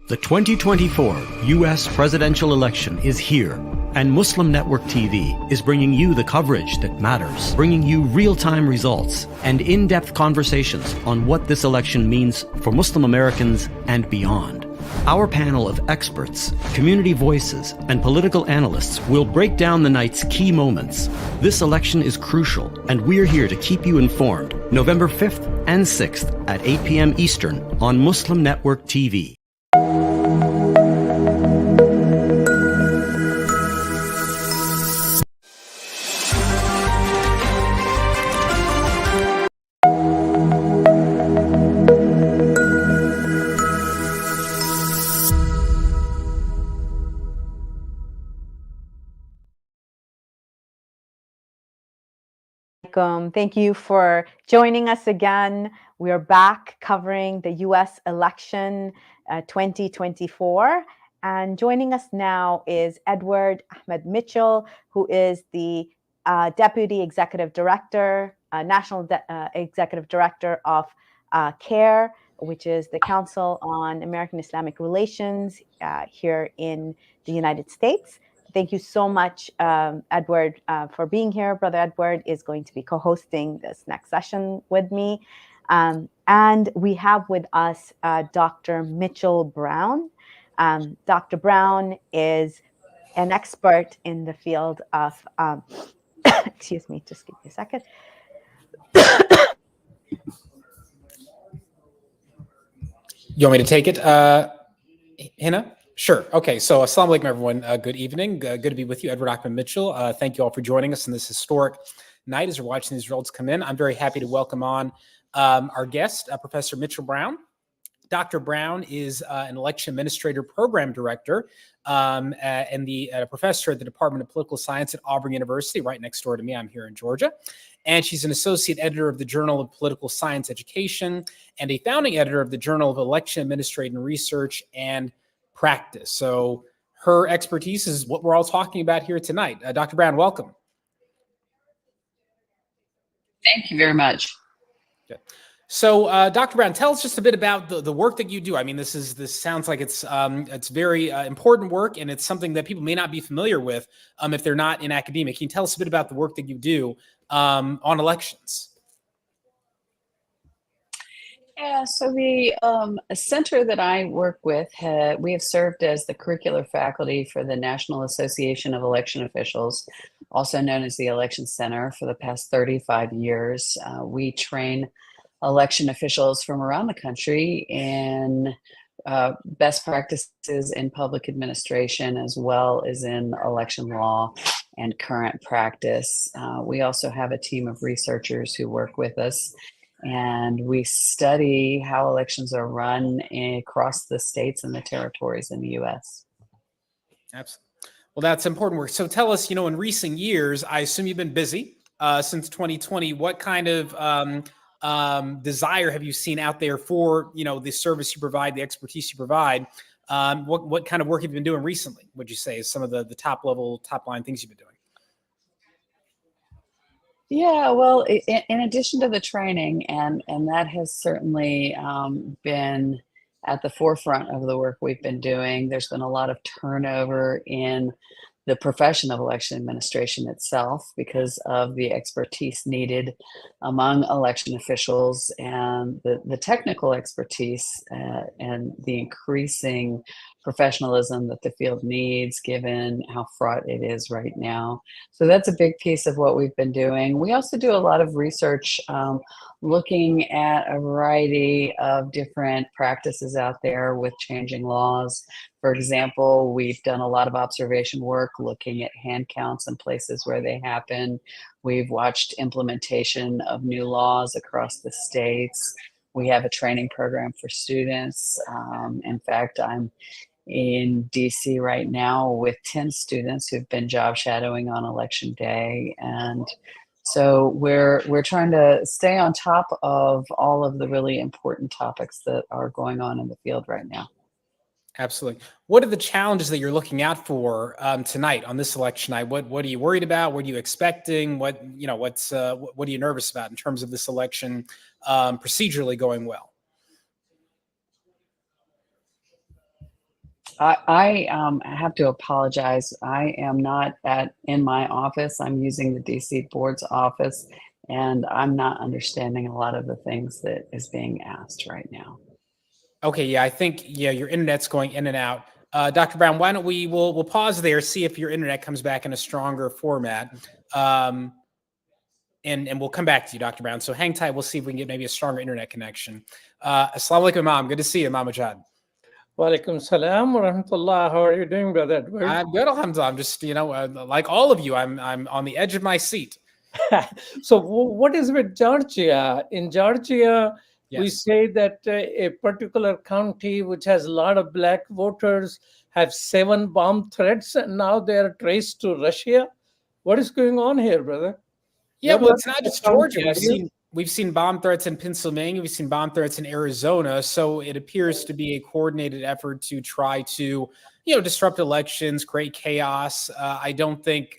The 2024 U.S. presidential election is here, and Muslim Network TV is bringing you the coverage that matters, bringing you real-time results and in-depth conversations on what this election means for Muslim Americans and beyond. Our panel of experts, community voices, and political analysts will break down the night's key moments. This election is crucial, and we're here to keep you informed. November 5th and 6th at 8 p.m. Eastern on Muslim Network TV. Thank you for joining us again. We're back covering the US election 2024. And joining us now is Edward Ahmed Mitchell, who is the Deputy Executive Director, National Executive Director of CARE, which is the Council on American Islamic Relations here in the United States. Thank you so much, Edward, for being here. Brother Edward is going to be co-hosting this next session with me. And we have with us Dr. Mitchell Brown. Dr. Brown is an expert in the field of, excuse me, just give me a second. You want me to take it, Hina? Sure. Okay. So, assalamu alaikum, everyone. Good evening. Good to be with you, Edward Ahmed Mitchell. Thank you all for joining us on this historic night as we're watching these results come in. I'm very happy to welcome on our guest, Professor Mitchell Brown. Dr. Brown is an election administrator program director and the professor at the Department of Political Science at Auburn University, right next door to me. I'm here in Georgia. And she's an associate editor of the Journal of Political Science Education and a founding editor of the Journal of Election Administration Research and Practice. So her expertise is what we're all talking about here tonight. Dr. Brown, welcome. Thank you very much. Okay. So, Dr. Brown, tell us just a bit about the work that you do. I mean, this sounds like it's very important work, and it's something that people may not be familiar with if they're not in academia. Can you tell us a bit about the work that you do on elections? Yeah, so the center that I work with, we have served as the curricular faculty for the National Association of Election Officials, also known as the Election Center, for the past 35 years. We train election officials from around the country in best practices in public administration, as well as in election law and current practice. We also have a team of researchers who work with us, and we study how elections are run across the states and the territories in the U.S. Absolutely. Well, that's important work. So tell us, in recent years, I assume you've been busy since 2020. What kind of desire have you seen out there for, the service you provide, the expertise you provide? What kind of work have you been doing recently, would you say, is some of the top line things you've been doing? Yeah, well, in addition to the training, and that has certainly been at the forefront of the work we've been doing, there's been a lot of turnover in the profession of election administration itself because of the expertise needed among election officials and the technical expertise and the increasing professionalism that the field needs given how fraught it is right now. So that's a big piece of what we've been doing. We also do a lot of research looking at a variety of different practices out there with changing laws. For example, we've done a lot of observation work looking at hand counts in places where they happen. We've watched implementation of new laws across the states. We have a training program for students. In fact, I'm in DC right now with 10 students who've been job shadowing on election day. And so we're trying to stay on top of all of the really important topics that are going on in the field right now. Absolutely. What are the challenges that you're looking out for tonight on this election night? What are you worried about? What are you expecting? What are you nervous about in terms of this election procedurally going well? I have to apologize. I am not in my office. I'm using the DC board's office, and I'm not understanding a lot of the things that is being asked right now. Okay, yeah, I think your internet's going in and out. Dr. Brown, why don't we'll pause there, see if your internet comes back in a stronger format, and we'll come back to you, Dr. Brown. So hang tight. We'll see if we can get maybe a stronger internet connection. Assalamu alaikum, Imam. Good to see you, Imam Majad. Walaikum salam wa rahmatullah. How are you doing, brother Edward? I'm good, alhamdulillah. I'm just, like all of you, I'm on the edge of my seat. So what is with Georgia? In Georgia, yes, we say that a particular county which has a lot of black voters have 7 bomb threats, and now they are traced to Russia. What is going on here, brother? Yeah, You're well, not it's not in the just county, Georgia. are you? We've seen bomb threats in Pennsylvania. We've seen bomb threats in Arizona. So it appears to be a coordinated effort to try to, disrupt elections, create chaos. I don't think,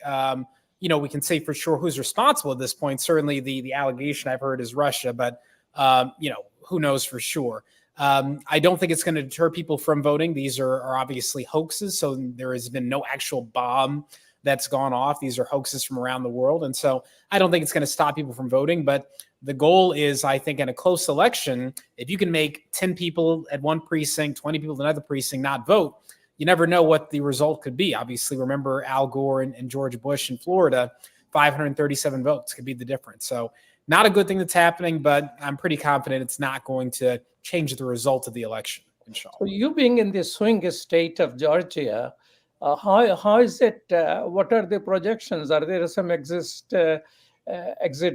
we can say for sure who's responsible at this point. Certainly, the allegation I've heard is Russia, but who knows for sure. I don't think it's going to deter people from voting. These are obviously hoaxes. So there has been no actual bomb that's gone off. These are hoaxes from around the world. And so I don't think it's going to stop people from voting. But the goal is, I think, in a close election, if you can make 10 people at one precinct, 20 people at another precinct not vote, you never know what the result could be. Obviously, remember Al Gore and George Bush in Florida, 537 votes could be the difference. So not a good thing that's happening, but I'm pretty confident it's not going to change the result of the election, inshallah. So you being in the swing state of Georgia, how is it? What are the projections? Are there some exit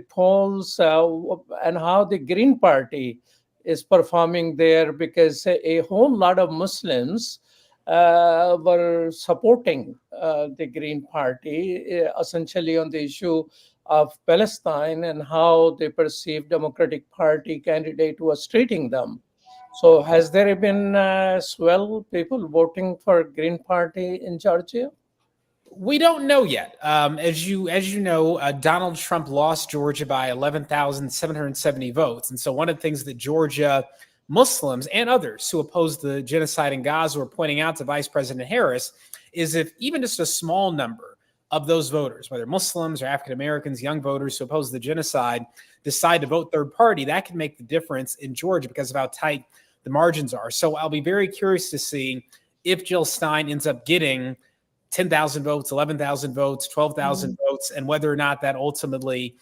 polls, and how the Green Party is performing there? Because a whole lot of Muslims were supporting the Green Party, essentially on the issue of Palestine and how they perceive Democratic Party candidate was treating them. So has there been swell people voting for Green Party in Georgia? We don't know yet. As you know, Donald Trump lost Georgia by 11,770 votes. And so one of the things that Georgia Muslims and others who oppose the genocide in Gaza were pointing out to Vice President Harris is if even just a small number of those voters, whether Muslims or African Americans, young voters who oppose the genocide, decide to vote third party, that can make the difference in Georgia because of how tight the margins are. So I'll be very curious to see if Jill Stein ends up getting 10,000 votes, 11,000 votes, 12,000 votes, and whether or not that ultimately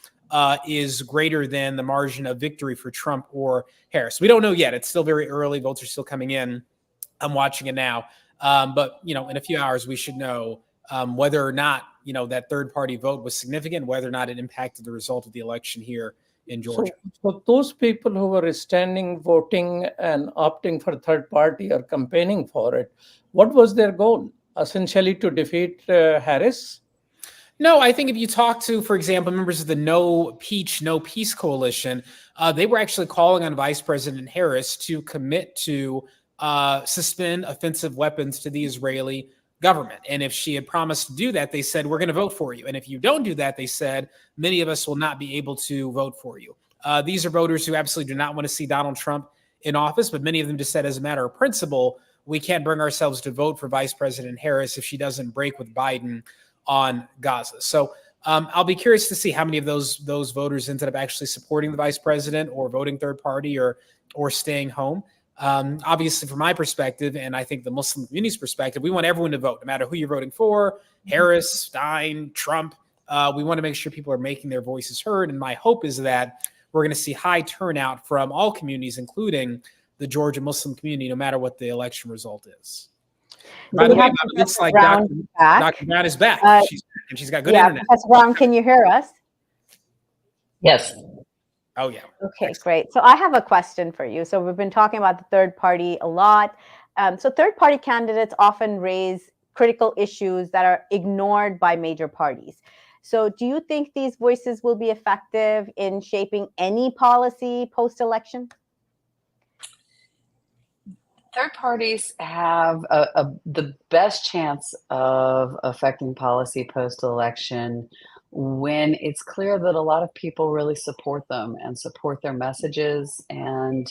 is greater than the margin of victory for Trump or Harris. We don't know yet. It's still very early. Votes are still coming in. I'm watching it now. But, in a few hours, we should know whether or not, that third party vote was significant, whether or not it impacted the result of the election here in Georgia. So those people who were standing, voting, and opting for third party or campaigning for it, what was their goal? Essentially to defeat Harris? No, I think if you talk to, for example, members of the No Peace Coalition, they were actually calling on Vice President Harris to commit to suspend offensive weapons to the Israeli government. And if she had promised to do that, they said, we're going to vote for you. And if you don't do that, they said, many of us will not be able to vote for you. These are voters who absolutely do not want to see Donald Trump in office, but many of them just said, as a matter of principle, we can't bring ourselves to vote for Vice President Harris if she doesn't break with Biden on Gaza. So I'll be curious to see how many of those voters ended up actually supporting the vice president or voting third party or staying home. Obviously, from my perspective, and I think the Muslim community's perspective, we want everyone to vote, no matter who you're voting for, Harris, Stein, Trump. We want to make sure people are making their voices heard. And my hope is that we're going to see high turnout from all communities, including the Georgia Muslim community, no matter what the election result is. By the way, it looks like Dr. Brown is back. She's got good internet. Professor Brown, can you hear us? Yes. Oh, yeah. Okay, great. So I have a question for you. So we've been talking about the third party a lot. So third party candidates often raise critical issues that are ignored by major parties. So do you think these voices will be effective in shaping any policy post-election? Third parties have the best chance of affecting policy post-election when it's clear that a lot of people really support them and support their messages. And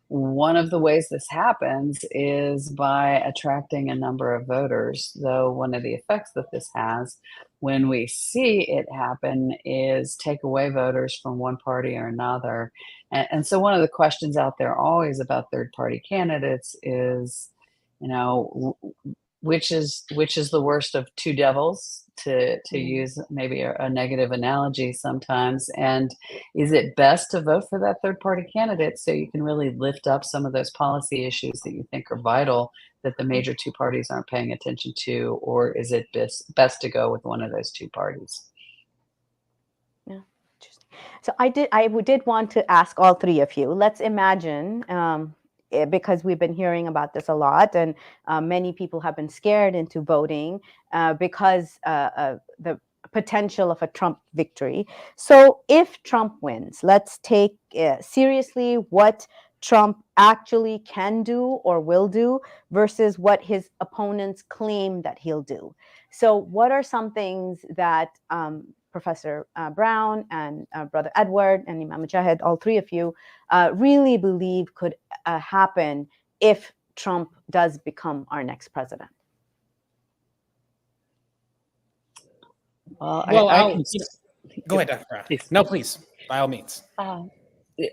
one of the ways this happens is by attracting a number of voters, though one of the effects that this has when we see it happen is take away voters from one party or another. And so one of the questions out there always about third party candidates is, which is the worst of two devils, to use maybe a negative analogy sometimes. And is it best to vote for that third party candidate so you can really lift up some of those policy issues that you think are vital that the major two parties aren't paying attention to? Or is it best to go with one of those two parties? Yeah, interesting. So I did want to ask all three of you. Let's imagine, because we've been hearing about this a lot, and many people have been scared into voting because the potential of a Trump victory. So if Trump wins, let's take seriously what Trump actually can do or will do versus what his opponents claim that he'll do. So what are some things that Professor Brown and Brother Edward and Imam Mujahid, all three of you, really believe could happen if Trump does become our next president? Well, I can go ahead, Dr. Brown. No, please, by all means.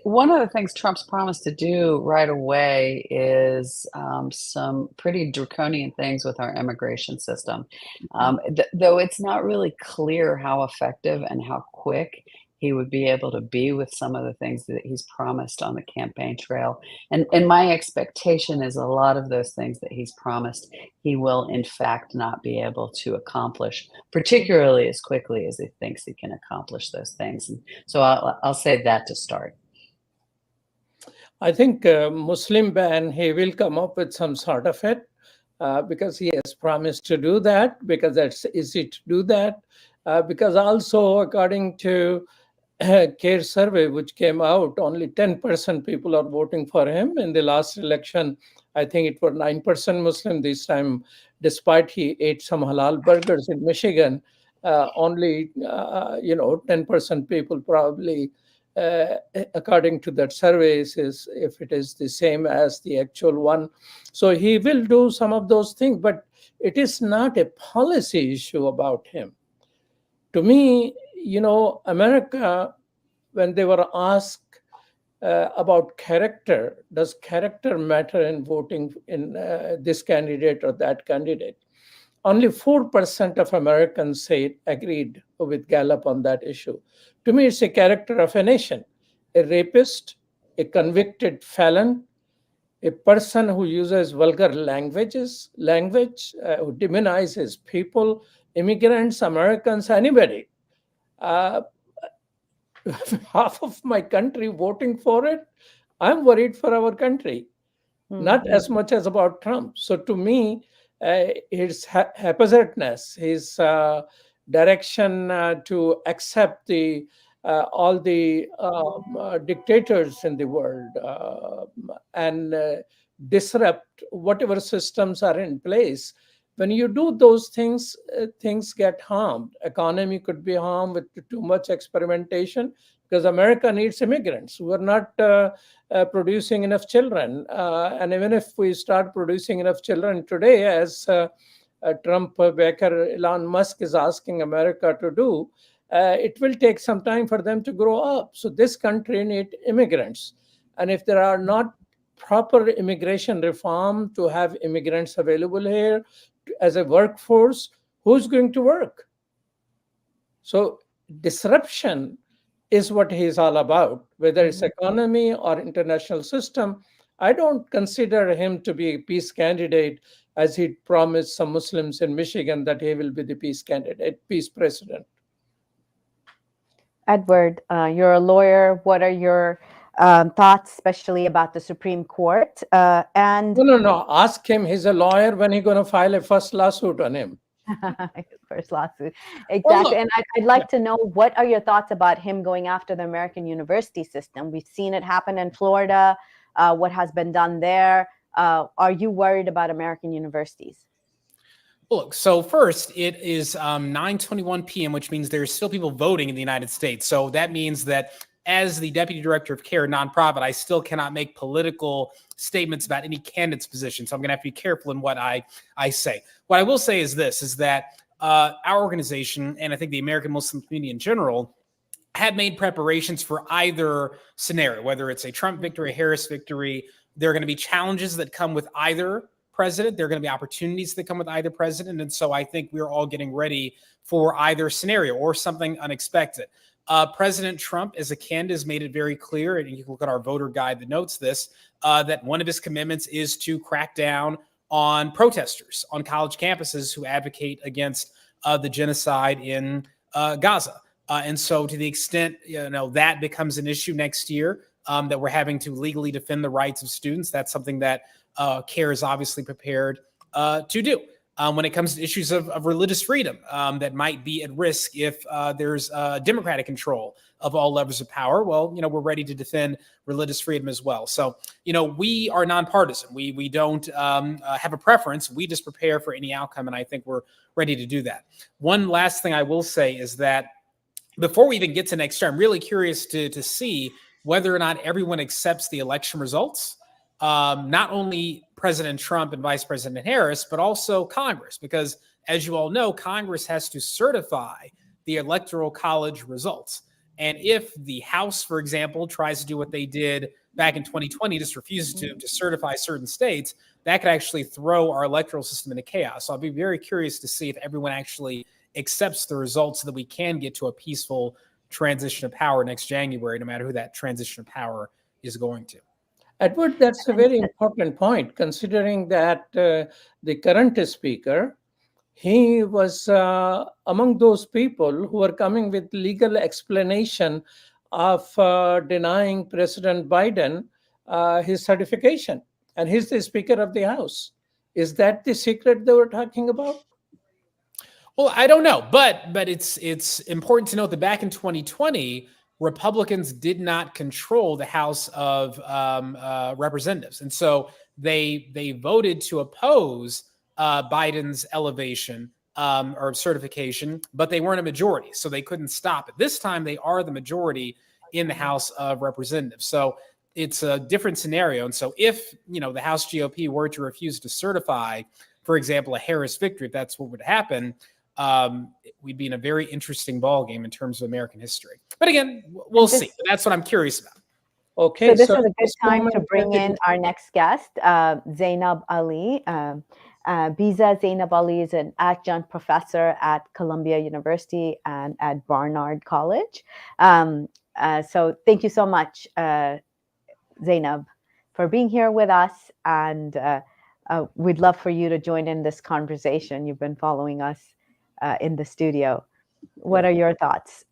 One of the things Trump's promised to do right away is some pretty draconian things with our immigration system. Though it's not really clear how effective and how quick he would be able to be with some of the things that he's promised on the campaign trail. And my expectation is a lot of those things that he's promised, he will in fact not be able to accomplish, particularly as quickly as he thinks he can accomplish those things. And so I'll say that to start. I think Muslim ban, he will come up with some sort of it because he has promised to do that, because that's easy to do that. Because also, according to CARE survey, which came out, only 10% people are voting for him. In the last election, I think it was 9% Muslim this time, despite he ate some halal burgers in Michigan. Only 10% people probably, according to that survey, is if it is the same as the actual one. So he will do some of those things, but it is not a policy issue about him. To me, America, when they were asked about character, does character matter in voting in this candidate or that candidate? Only 4% of Americans agreed with Gallup on that issue. To me, it's a character of a nation. A rapist, a convicted felon, a person who uses vulgar language, who demonizes people, immigrants, Americans, anybody. Half of my country voting for it, I'm worried for our country, not as much as about Trump. So to me, his haphazardness, his direction to accept all the dictators in the world and disrupt whatever systems are in place. When you do those things, things get harmed. Economy could be harmed with too much experimentation, because America needs immigrants. We're not producing enough children. And even if we start producing enough children today, as Trump backer Elon Musk is asking America to do, it will take some time for them to grow up. So this country needs immigrants. And if there are not proper immigration reform to have immigrants available here as a workforce, who's going to work? So disruption is what he's all about, whether it's economy or international system. I don't consider him to be a peace candidate, as he promised some Muslims in Michigan that he will be the peace candidate, peace president. Edward, you're a lawyer. What are your thoughts, especially about the Supreme Court? And No. Ask him. He's a lawyer. When are you going to file a first lawsuit on him? First lawsuit. Exactly. And I'd like to know, what are your thoughts about him going after the American university system? We've seen it happen in Florida. What has been done there? Are you worried about American universities? Look, so first, it is 9:21 p.m., which means there's still people voting in the United States. So that means that as the deputy director of CARE nonprofit, I still cannot make political statements about any candidate's position. So I'm going to have to be careful in what I say. What I will say is this, is that our organization, and I think the American Muslim community in general, have made preparations for either scenario, whether it's a Trump victory, a Harris victory. There are going to be challenges that come with either president. There are going to be opportunities that come with either president. And so I think we're all getting ready for either scenario or something unexpected. President Trump, as a candidate, has made it very clear, and you can look at our voter guide that notes this, that one of his commitments is to crack down on protesters on college campuses who advocate against the genocide in Gaza. And so to the extent, that becomes an issue next year, that we're having to legally defend the rights of students, that's something that CARE is obviously prepared to do. when it comes to issues of religious freedom that might be at risk if there's Democratic control of all levels of power. Well, we're ready to defend religious freedom as well. So, we are nonpartisan. We don't have a preference. We just prepare for any outcome, and I think we're ready to do that. One last thing I will say is that before we even get to next year, I'm really curious to see whether or not everyone accepts the election results. Not only President Trump and Vice President Harris, but also Congress, because as you all know, Congress has to certify the Electoral College results. And if the House, for example, tries to do what they did back in 2020, just refuses to certify certain states, that could actually throw our electoral system into chaos. So I'll be very curious to see if everyone actually accepts the results so that we can get to a peaceful transition of power next January, no matter who that transition of power is going to. Edward, that's a very important point, considering that the current speaker, he was among those people who were coming with legal explanation of denying President Biden his certification. And he's the Speaker of the House. Is that the secret they were talking about? Well, I don't know, but it's important to note that back in 2020, Republicans did not control the House of Representatives, and so they voted to oppose Biden's elevation or certification, but they weren't a majority, so they couldn't stop it. This time, they are the majority in the House of Representatives, so it's a different scenario. And so, if the House GOP were to refuse to certify, for example, a Harris victory, if that's what would happen, we'd be in a very interesting ballgame in terms of American history. But again, we'll see. But that's what I'm curious about. Okay, so this is a good time to bring in our next guest, Zainab Ali. Biza Zainab Ali is an adjunct professor at Columbia University and at Barnard College. So thank you so much, Zainab, for being here with us. And we'd love for you to join in this conversation. You've been following us in the studio. What are your thoughts?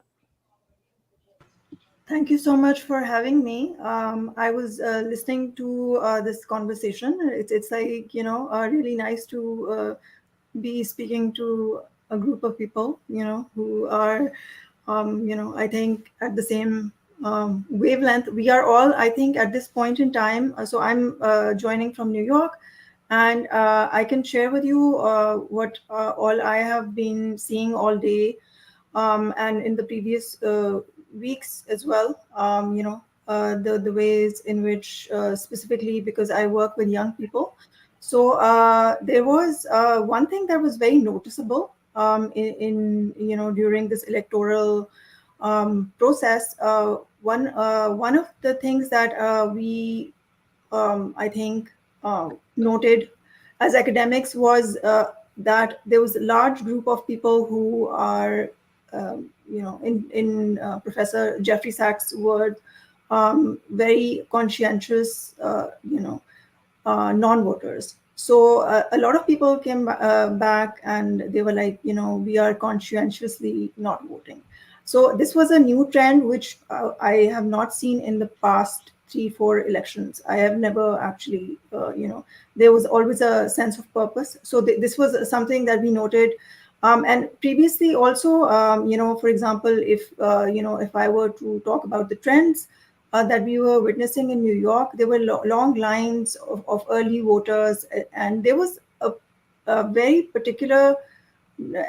Thank you so much for having me. I was listening to this conversation. It's like, really nice to be speaking to a group of people, who are, I think at the same wavelength. We are all, I think, at this point in time. So I'm joining from New York. And I can share with you what all I have been seeing all day and in the previous weeks as well, the ways in which specifically because I work with young people. So there was one thing that was very noticeable in during this electoral process. One of the things that we, I think, noted as academics was that there was a large group of people who are, in Professor Jeffrey Sachs' word, very conscientious, non-voters. So a lot of people came back and they were like, we are conscientiously not voting. So this was a new trend, which I have not seen in the past 3-4 elections. I have never actually, there was always a sense of purpose. So this was something that we noted. And previously also, for example, if I were to talk about the trends that we were witnessing in New York, there were long lines of early voters, and there was a very particular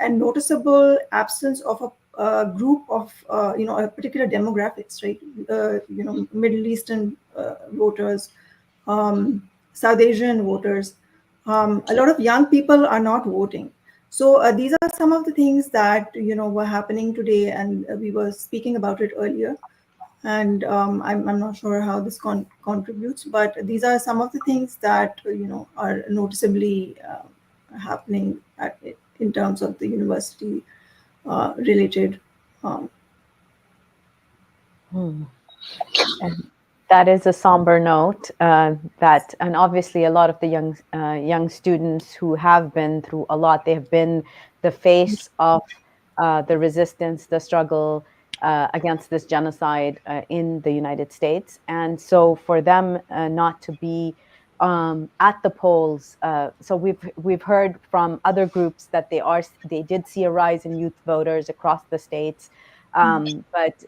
and noticeable absence of a group of, a particular demographics, right? Middle Eastern voters, South Asian voters. A lot of young people are not voting. So these are some of the things that, were happening today, and we were speaking about it earlier. And I'm not sure how this contributes, but these are some of the things that, are noticeably happening in terms of the university related. And that is a somber note. And obviously a lot of the young students who have been through a lot, they have been the face of the resistance, the struggle against this genocide in the United States. And so for them not to be at the polls. So we've heard from other groups that they did see a rise in youth voters across the states, but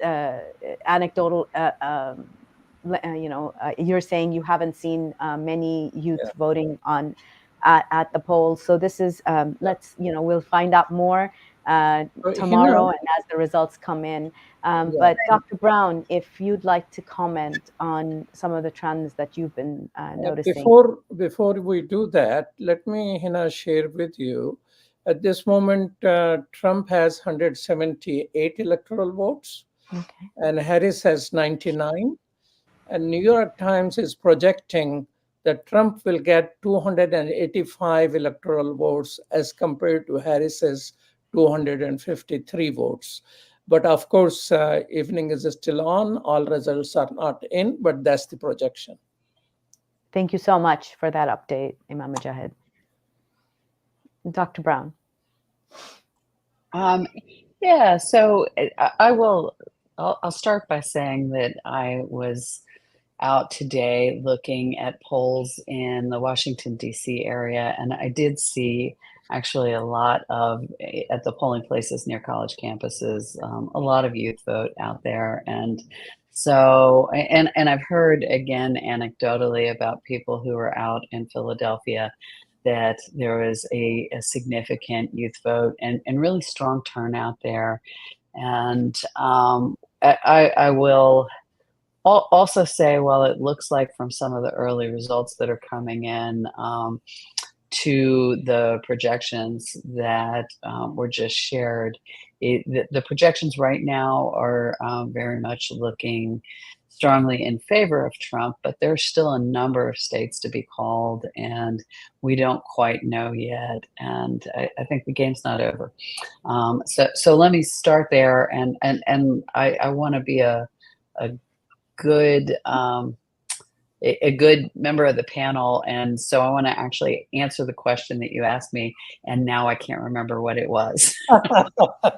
anecdotal. You're saying you haven't seen many youth voting at the polls. So this is we'll find out more tomorrow and as the results come in. But Dr. Brown, if you'd like to comment on some of the trends that you've been noticing. Before we do that, let me, Hina, share with you. At this moment, Trump has 178 electoral votes, and Harris has 99. And New York Times is projecting that Trump will get 285 electoral votes as compared to Harris's 253 votes. But of course, evening is still on. All results are not in, but that's the projection. Thank you so much for that update, Imam Mujahid. Dr. Brown. Yeah, so I'll start by saying that I was out today looking at polls in the Washington, D.C. area, and I did see actually a lot of, at the polling places near college campuses, a lot of youth vote out there. And so, and I've heard again anecdotally about people who are out in Philadelphia that there was a significant youth vote and really strong turnout there. And I will also say, well, it looks like from some of the early results that are coming in to the projections that were just shared, the projections right now are very much looking strongly in favor of Trump, but there's still a number of states to be called, and we don't quite know yet. And I think the game's not over. So let me start there, and I want to be a good member of the panel, and so I want to actually answer the question that you asked me, and now I can't remember what it was. But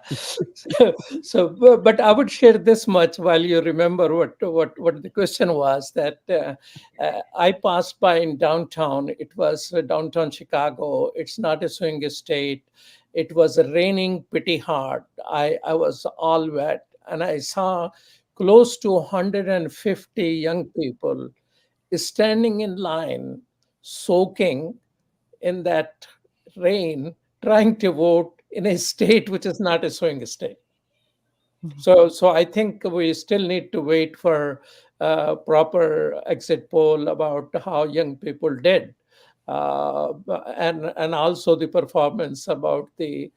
I would share this much while you remember what the question was. That I passed by in downtown. It was downtown Chicago. It's not a swing state. It was raining pretty hard. I was all wet, and I saw close to 150 young people standing in line, soaking in that rain, trying to vote in a state which is not a swing state. So I think we still need to wait for a proper exit poll about how young people did, and also the performance about the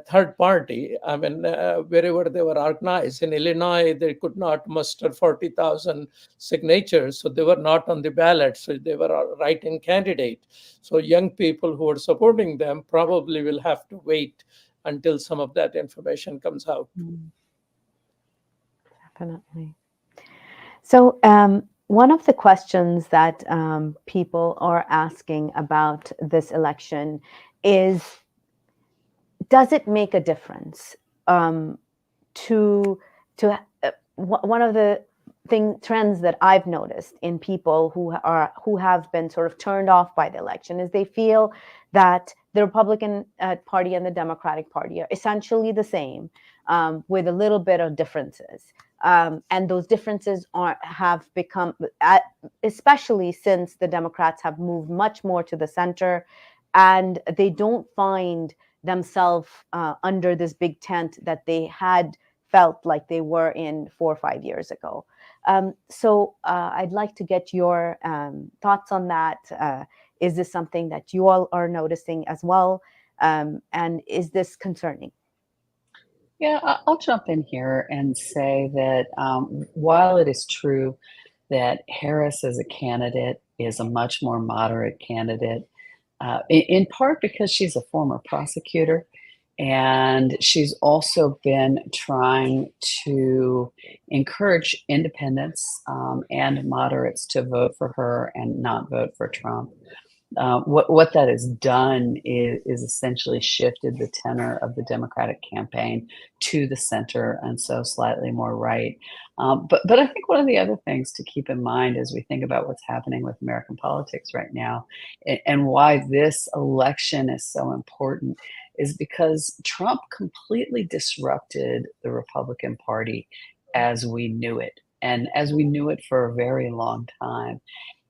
third party. I mean, wherever they were organized. In Illinois, they could not muster 40,000 signatures, so they were not on the ballot, so they were a write-in candidate. So young people who are supporting them probably will have to wait until some of that information comes out. Definitely. So one of the questions that people are asking about this election is, does it make a difference one of the trends that I've noticed in people who have been sort of turned off by the election is they feel that the Republican Party and the Democratic Party are essentially the same, with a little bit of differences. And those differences have become, especially since the Democrats have moved much more to the center, and they don't find themselves under this big tent that they had felt like they were in 4 or 5 years ago. So I'd like to get your thoughts on that. Is this something that you all are noticing as well? And is this concerning? Yeah, I'll jump in here and say that while it is true that Harris as a candidate is a much more moderate candidate, in part because she's a former prosecutor, and she's also been trying to encourage independents and moderates to vote for her and not vote for Trump. what that has done is essentially shifted the tenor of the Democratic campaign to the center, and so slightly more right. But I think one of the other things to keep in mind as we think about what's happening with American politics right now, and why this election is so important, is because Trump completely disrupted the Republican Party as we knew it, and as we knew it for a very long time.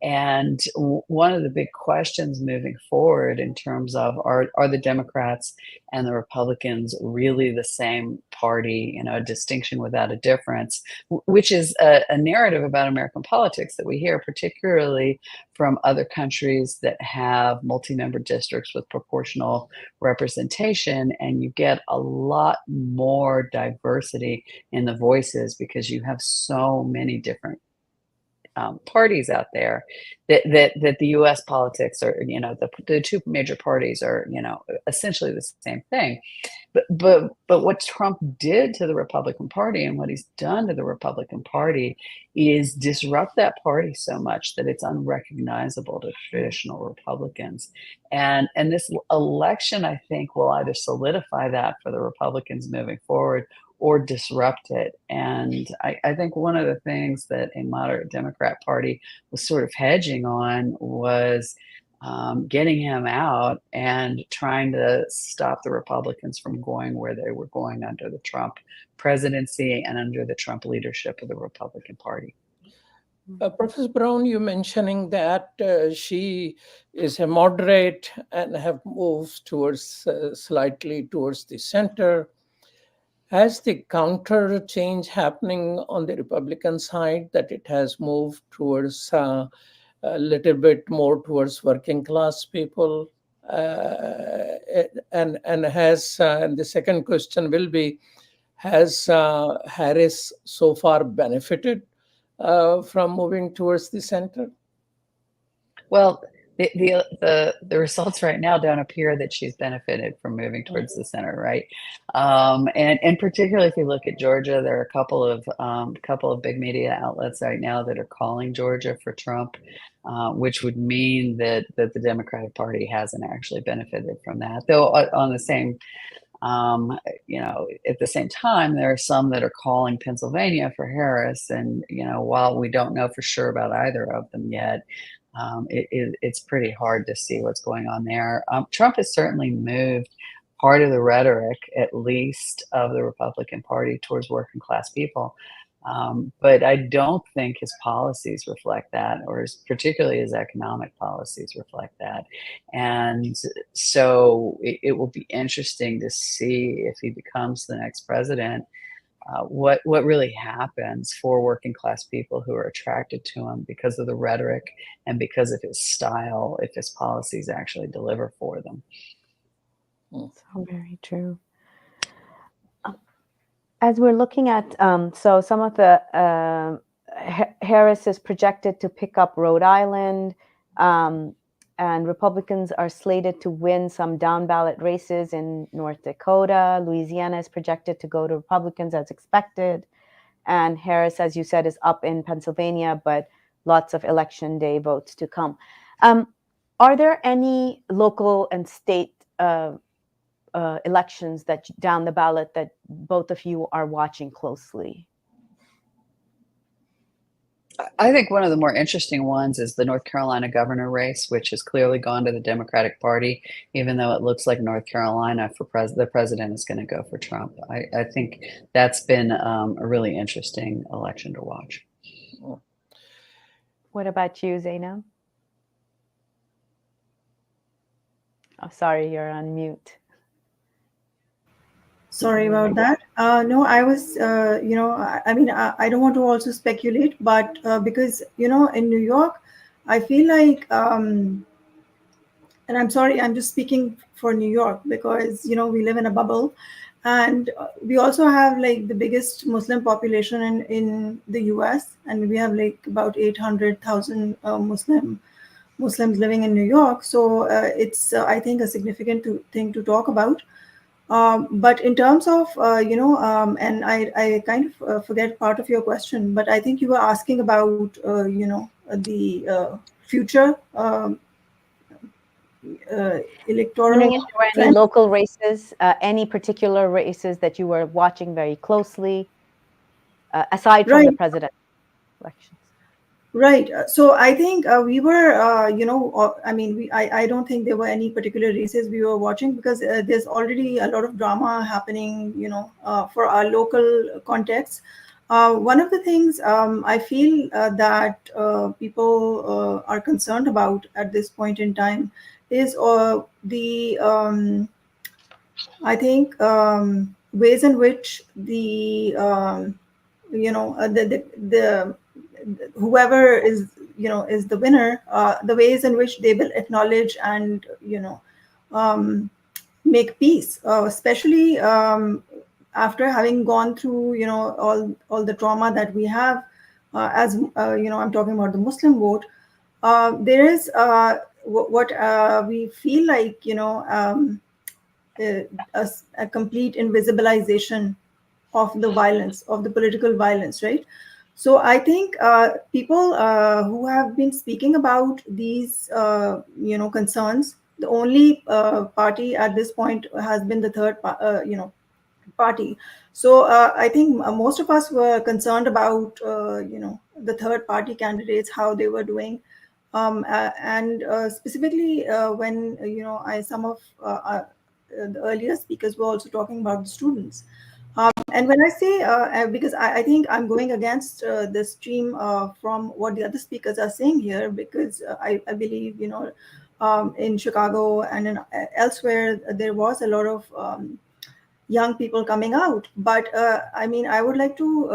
And one of the big questions moving forward in terms of are the Democrats and the Republicans really the same party, a distinction without a difference, which is a narrative about American politics that we hear particularly from other countries that have multi-member districts with proportional representation, and you get a lot more diversity in the voices because you have so many different parties out there that the U.S. politics are, the two major parties are, essentially the same thing. But what Trump did to the Republican Party and what he's done to the Republican Party is disrupt that party so much that it's unrecognizable to traditional Republicans. And this election, I think, will either solidify that for the Republicans moving forward or disrupt it. And I think one of the things that a moderate Democrat Party was sort of hedging on was getting him out and trying to stop the Republicans from going where they were going under the Trump presidency and under the Trump leadership of the Republican Party. Professor Brown, you mentioning that she is a moderate and have moved towards slightly towards the center. Has the counter change happening on the Republican side, that it has moved towards a little bit more towards working class people? And the second question will be, has Harris so far benefited from moving towards the center? Well, the results right now don't appear that she's benefited from moving towards the center, right? And particularly if you look at Georgia, there are a couple of big media outlets right now that are calling Georgia for Trump, which would mean that the Democratic Party hasn't actually benefited from that. Though on the same at the same time, there are some that are calling Pennsylvania for Harris, and while we don't know for sure about either of them yet, it's pretty hard to see what's going on there. Trump has certainly moved part of the rhetoric, at least of the Republican Party, towards working class people. But I don't think his policies reflect that, or particularly his economic policies reflect that. And so it will be interesting to see if he becomes the next president, what really happens for working class people who are attracted to him because of the rhetoric and because of his style, if his policies actually deliver for them. So very true. As we're looking at, so some of the Harris is projected to pick up Rhode Island, and Republicans are slated to win some down ballot races in North Dakota. Louisiana is projected to go to Republicans as expected. And Harris, as you said, is up in Pennsylvania, but lots of election day votes to come. Are there any local and state elections that down the ballot that both of you are watching closely? I think one of the more interesting ones is the North Carolina governor race, which has clearly gone to the Democratic Party, even though it looks like North Carolina for the president is going to go for Trump. I think that's been a really interesting election to watch. What about you, Zainab? Oh, sorry, you're on mute. Sorry about that. No, I was, I don't want to also speculate, but because, in New York, I feel like, and I'm sorry, I'm just speaking for New York because, we live in a bubble, and we also have like the biggest Muslim population in the US, and we have like about 800,000 Muslims living in New York. So it's, I think, a significant thing to talk about. But in terms of, and I kind of forget part of your question, but I think you were asking about, the future electoral Wondering if there were any trend. local races, any particular races that you were watching very closely, aside from the Right. president elections. Right. So I think we were, I mean, I don't think there were any particular races we were watching because there's already a lot of drama happening, for our local context. One of the things I feel that people are concerned about at this point in time is I think, ways in which the whoever is the winner, the ways in which they will acknowledge and um, make peace, especially after having gone through all the trauma that we have, as I'm talking about the Muslim vote. There is what we feel like, a complete invisibilization of the violence, of the political violence, right? So I think people who have been speaking about these, concerns, the only party at this point has been the party. So I think most of us were concerned about, the third party candidates, how they were doing. And specifically when, some of the earlier speakers were also talking about the students. And when I say, because I think I'm going against the stream from what the other speakers are saying here, because I believe, in Chicago and elsewhere, there was a lot of young people coming out. But I mean, I would like to,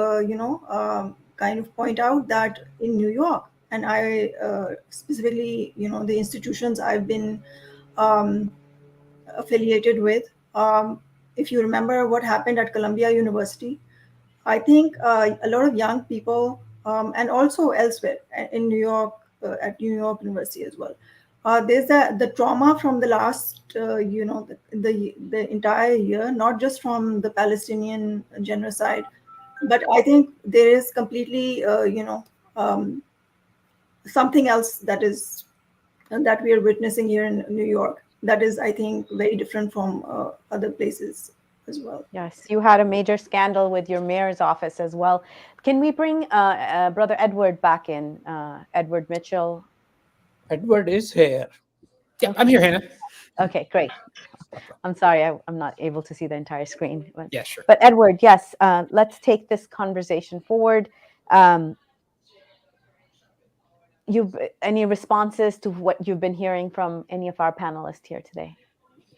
kind of point out that in New York, and I specifically, the institutions I've been um, affiliated with. If you remember what happened at Columbia University, I think a lot of young people, and also elsewhere in New York, at New York University as well. There's the trauma from the last, the entire year, not just from the Palestinian genocide, but I think there is completely, something else that we are witnessing here in New York. That is, I think, very different from other places as well. Yes, you had a major scandal with your mayor's office as well. Can we bring Brother Edward back in? Edward Mitchell. Edward is here. Yeah, I'm here, Hannah. Okay, great. I'm sorry, I'm not able to see the entire screen. Yeah, sure. But Edward, yes, let's take this conversation forward. Any responses to what you've been hearing from any of our panelists here today?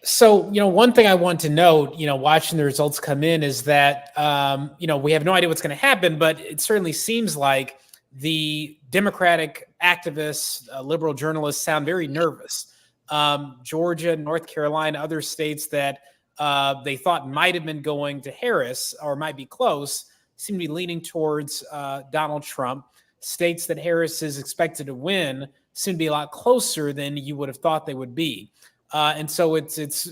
So, one thing I want to note, watching the results come in is that, we have no idea what's going to happen, but it certainly seems like the Democratic activists, liberal journalists sound very nervous. Georgia, North Carolina, other states that they thought might have been going to Harris or might be close seem to be leaning towards Donald Trump. States that Harris is expected to win seem to be a lot closer than you would have thought they would be. And so it's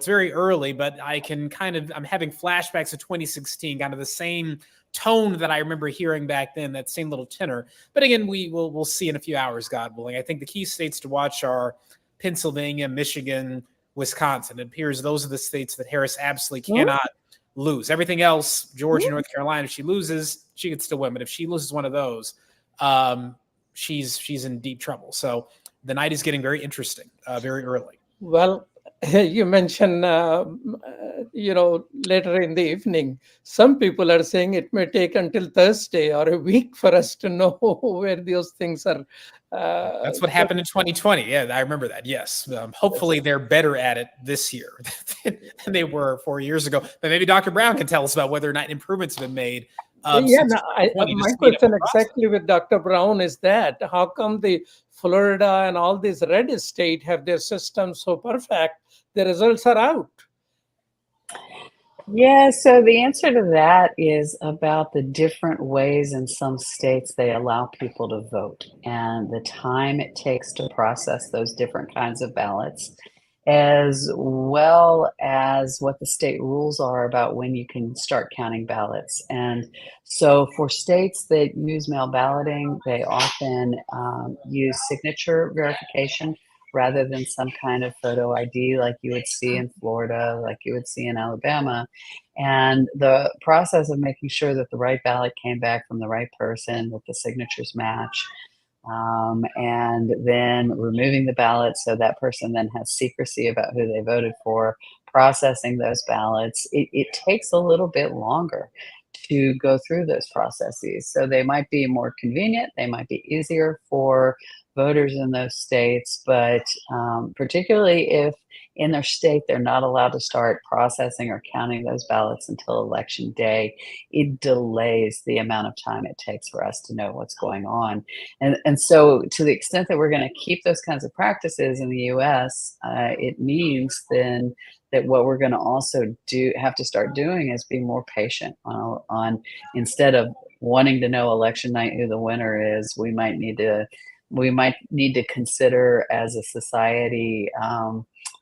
very early, but I'm having flashbacks of 2016, kind of the same tone that I remember hearing back then, that same little tenor. But again, we'll see in a few hours, God willing. I think the key states to watch are Pennsylvania, Michigan, Wisconsin. It appears those are the states that Harris absolutely cannot lose. Everything else, Georgia, North Carolina, if she loses, she could still win. But if she loses one of those, she's in deep trouble. So the night is getting very interesting, very early. Well, you mentioned, later in the evening, some people are saying it may take until Thursday or a week for us to know where those things are. That's what happened in 2020. Yeah, I remember that. Yes. Hopefully they're better at it this year than they were 4 years ago. But maybe Dr. Brown can tell us about whether or not improvements have been made. My question exactly with Dr. Brown is that how come the Florida and all these red states have their systems so perfect, the results are out? Yeah, so the answer to that is about the different ways in some states they allow people to vote and the time it takes to process those different kinds of ballots, as well as what the state rules are about when you can start counting ballots. And so for states that use mail balloting, they often use signature verification rather than some kind of photo ID like you would see in Florida, like you would see in Alabama. And the process of making sure that the right ballot came back from the right person, that the signatures match, and then removing the ballot so that person then has secrecy about who they voted for, processing those ballots, it takes a little bit longer to go through those processes. So they might be more convenient, they might be easier for voters in those states, but particularly if in their state they're not allowed to start processing or counting those ballots until election day, it delays the amount of time it takes for us to know what's going on. And so to the extent that we're going to keep those kinds of practices in the US, it means then that what we're going to also have to start doing is be more patient on instead of wanting to know election night who the winner is, we might need to consider as a society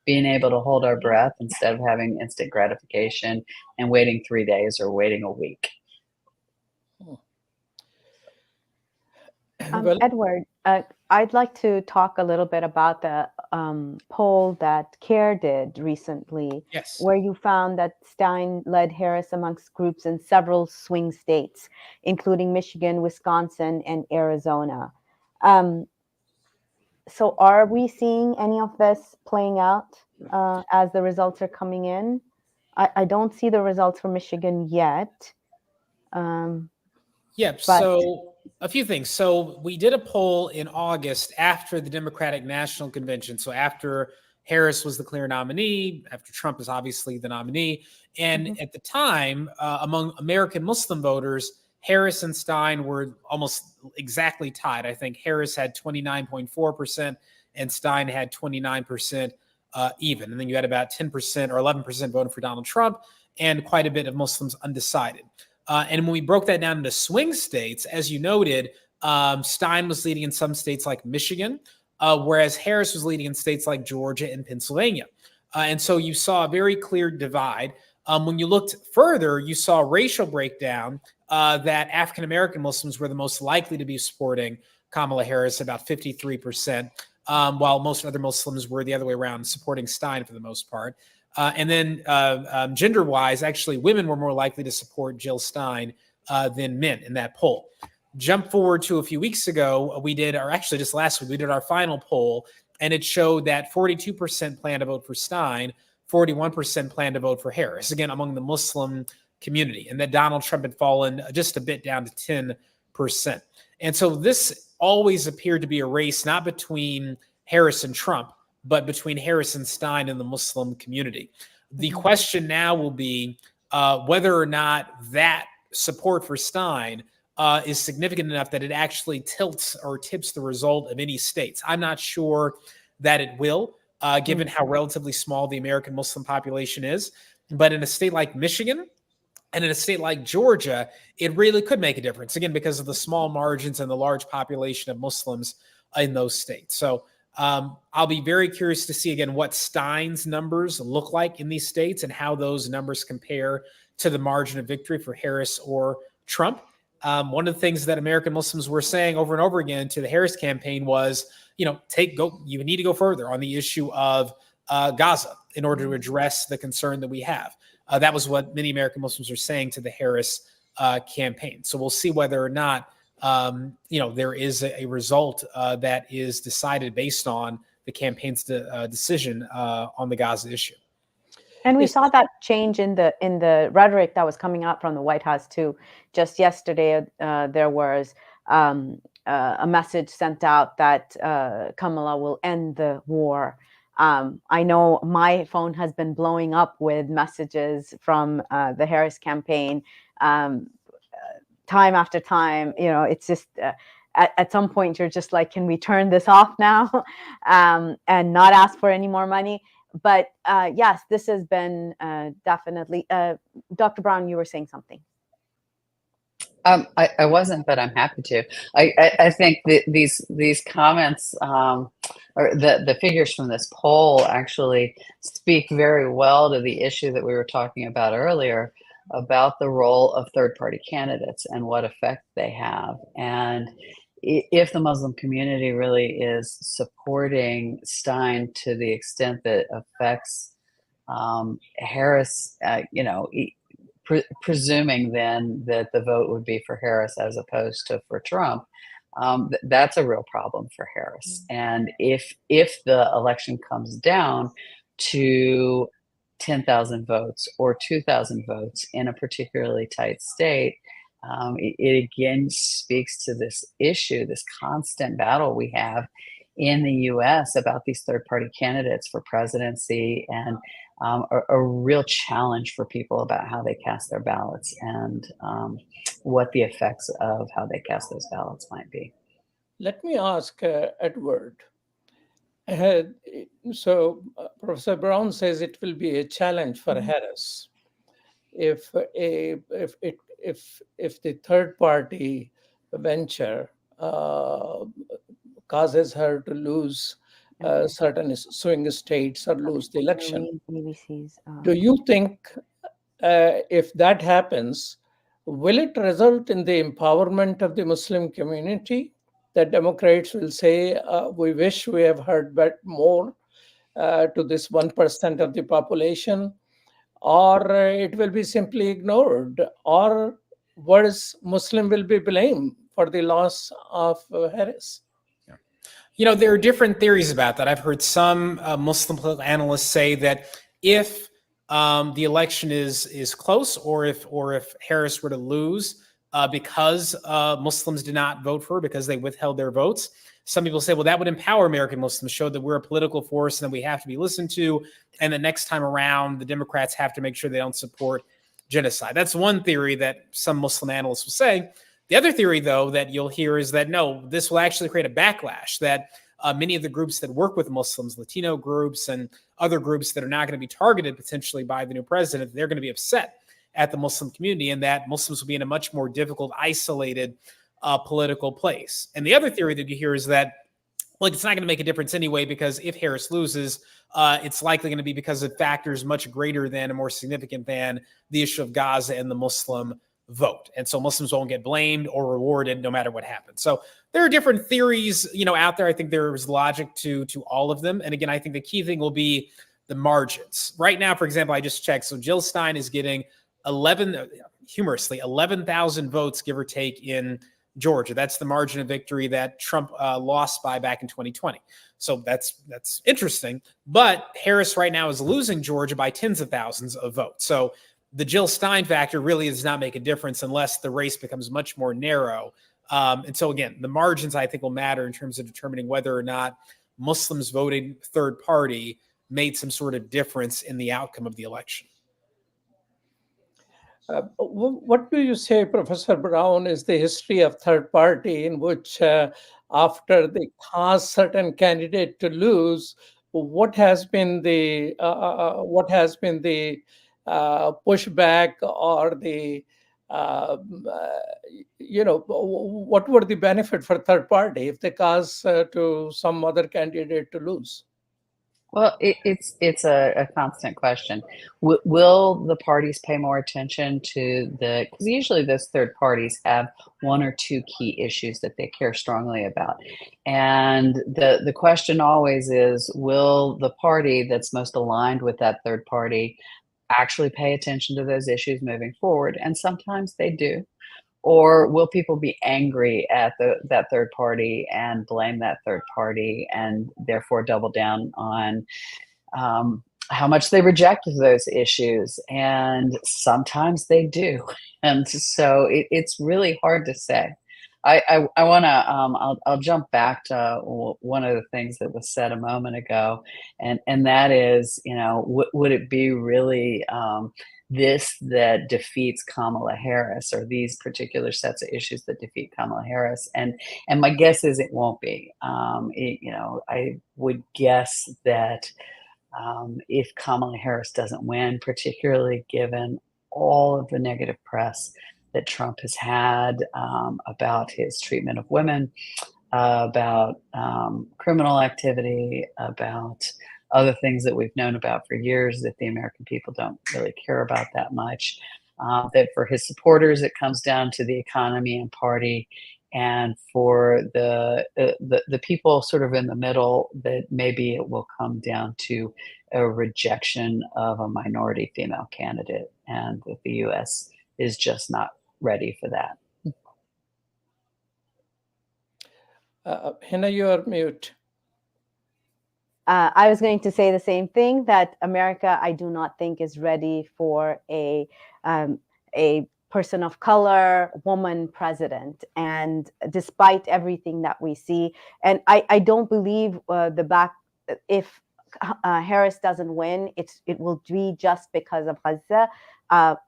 being able to hold our breath instead of having instant gratification and waiting 3 days or waiting a week. Edward, I'd like to talk a little bit about the poll that CARE did recently, Yes. where you found that Stein led Harris amongst groups in several swing states, including Michigan, Wisconsin, and Arizona. So are we seeing any of this playing out as the results are coming in? I don't see the results for Michigan yet. So a few things. So we did a poll in August after the Democratic National Convention. So after Harris was the clear nominee, after Trump is obviously the nominee. And at the time, among American Muslim voters, Harris and Stein were almost exactly tied. I think Harris had 29.4% and Stein had 29% even. And then you had about 10% or 11% voting for Donald Trump and quite a bit of Muslims undecided. And when we broke that down into swing states, as you noted, Stein was leading in some states like Michigan, whereas Harris was leading in states like Georgia and Pennsylvania. And so you saw a very clear divide. When you looked further, you saw a racial breakdown that African-American Muslims were the most likely to be supporting Kamala Harris, about 53%, while most other Muslims were the other way around, supporting Stein for the most part. And then gender-wise, actually, women were more likely to support Jill Stein than men in that poll. Jump forward to a few weeks ago, just last week, we did our final poll, and it showed that 42% plan to vote for Stein, 41% plan to vote for Harris, again, among the Muslim community, and that Donald Trump had fallen just a bit down to 10%. And so this always appeared to be a race not between Harris and Trump, but between Harris and Stein and the Muslim community. The question now will be whether or not that support for Stein is significant enough that it actually tilts or tips the result of any states. I'm not sure that it will, given how relatively small the American Muslim population is. But in a state like Michigan and in a state like Georgia, it really could make a difference, again, because of the small margins and the large population of Muslims in those states. So I'll be very curious to see, again, what Stein's numbers look like in these states and how those numbers compare to the margin of victory for Harris or Trump. One of the things that American Muslims were saying over and over again to the Harris campaign was, you need to go further on the issue of Gaza in order to address the concern that we have. That was what many American Muslims are saying to the Harris campaign. So we'll see whether or not there is a result that is decided based on the campaign's decision on the Gaza issue. And we saw that change in the rhetoric that was coming out from the White House too. Just yesterday, there was a message sent out that Kamala will end the war. I know my phone has been blowing up with messages from the Harris campaign. Time after time, it's just at some point you're just like, can we turn this off now and not ask for any more money? But yes, this has been definitely. Dr. Brown, you were saying something. I wasn't, but I'm happy to. I think these comments or the figures from this poll actually speak very well to the issue that we were talking about earlier about the role of third-party candidates and what effect they have. And if the Muslim community really is supporting Stein to the extent that affects Harris, presuming then that the vote would be for Harris as opposed to for Trump, that's a real problem for Harris. And if the election comes down to 10,000 votes or 2,000 votes in a particularly tight state, it again speaks to this issue, this constant battle we have in the US about these third-party candidates for presidency, and a real challenge for people about how they cast their ballots and what the effects of how they cast those ballots might be. Let me ask Edward. Professor Brown says it will be a challenge for Harris if the third party venture causes her to lose certain swing states or lose the election. Do you think if that happens, will it result in the empowerment of the Muslim community? That Democrats will say, we wish we have heard more to this 1% of the population, or it will be simply ignored, or worse, Muslim will be blamed for the loss of Harris? There are different theories about that. I've heard some Muslim political analysts say that if the election is close, or if Harris were to lose because Muslims did not vote for her because they withheld their votes, some people say, well, that would empower American Muslims, show that we're a political force and that we have to be listened to, and the next time around, the Democrats have to make sure they don't support genocide. That's one theory that some Muslim analysts will say. The other theory, though, that you'll hear is that, no, this will actually create a backlash, that many of the groups that work with Muslims, Latino groups and other groups that are not going to be targeted potentially by the new president, they're going to be upset at the Muslim community, and that Muslims will be in a much more difficult, isolated political place. And the other theory that you hear is that, well, it's not going to make a difference anyway, because if Harris loses, it's likely going to be because of factors much greater than and more significant than the issue of Gaza and the Muslim vote. And so Muslims won't get blamed or rewarded no matter what happens. So there are different theories, out there. I think there is logic to all of them. And again, I think the key thing will be the margins. Right now, for example, I just checked. So Jill Stein is getting 11,000 votes, give or take, in Georgia. That's the margin of victory that Trump lost by back in 2020. So that's interesting. But Harris right now is losing Georgia by tens of thousands of votes. So the Jill Stein factor really does not make a difference unless the race becomes much more narrow. And so again, the margins, I think, will matter in terms of determining whether or not Muslims voting third party made some sort of difference in the outcome of the election. What do you say, Professor Brown, is the history of third party in which after they cause certain candidate to lose, what has been the pushback, or the what were the benefit for third party if they cause to some other candidate to lose? Well, it's a constant question. Will the parties pay more attention to because usually those third parties have one or two key issues that they care strongly about. And the question always is, will the party that's most aligned with that third party actually pay attention to those issues moving forward? And sometimes they do. Or will people be angry at that third party and blame that third party and therefore double down on how much they reject those issues? And sometimes they do. And so it's really hard to say. I want to, I'll jump back to one of the things that was said a moment ago. And that is, would it be really this that defeats Kamala Harris, or these particular sets of issues that defeat Kamala Harris? And my guess is it won't be. I would guess that if Kamala Harris doesn't win, particularly given all of the negative press that Trump has had about his treatment of women, about criminal activity, about other things that we've known about for years that the American people don't really care about that much, that for his supporters, it comes down to the economy and party. and for the people sort of in the middle, that maybe it will come down to a rejection of a minority female candidate, and that the U.S. is just not ready for that. Hina, you are mute. I was going to say the same thing, that America, I do not think, is ready for a person of color, woman president. And despite everything that we see, and I don't believe if Harris doesn't win, it will be just because of Gaza.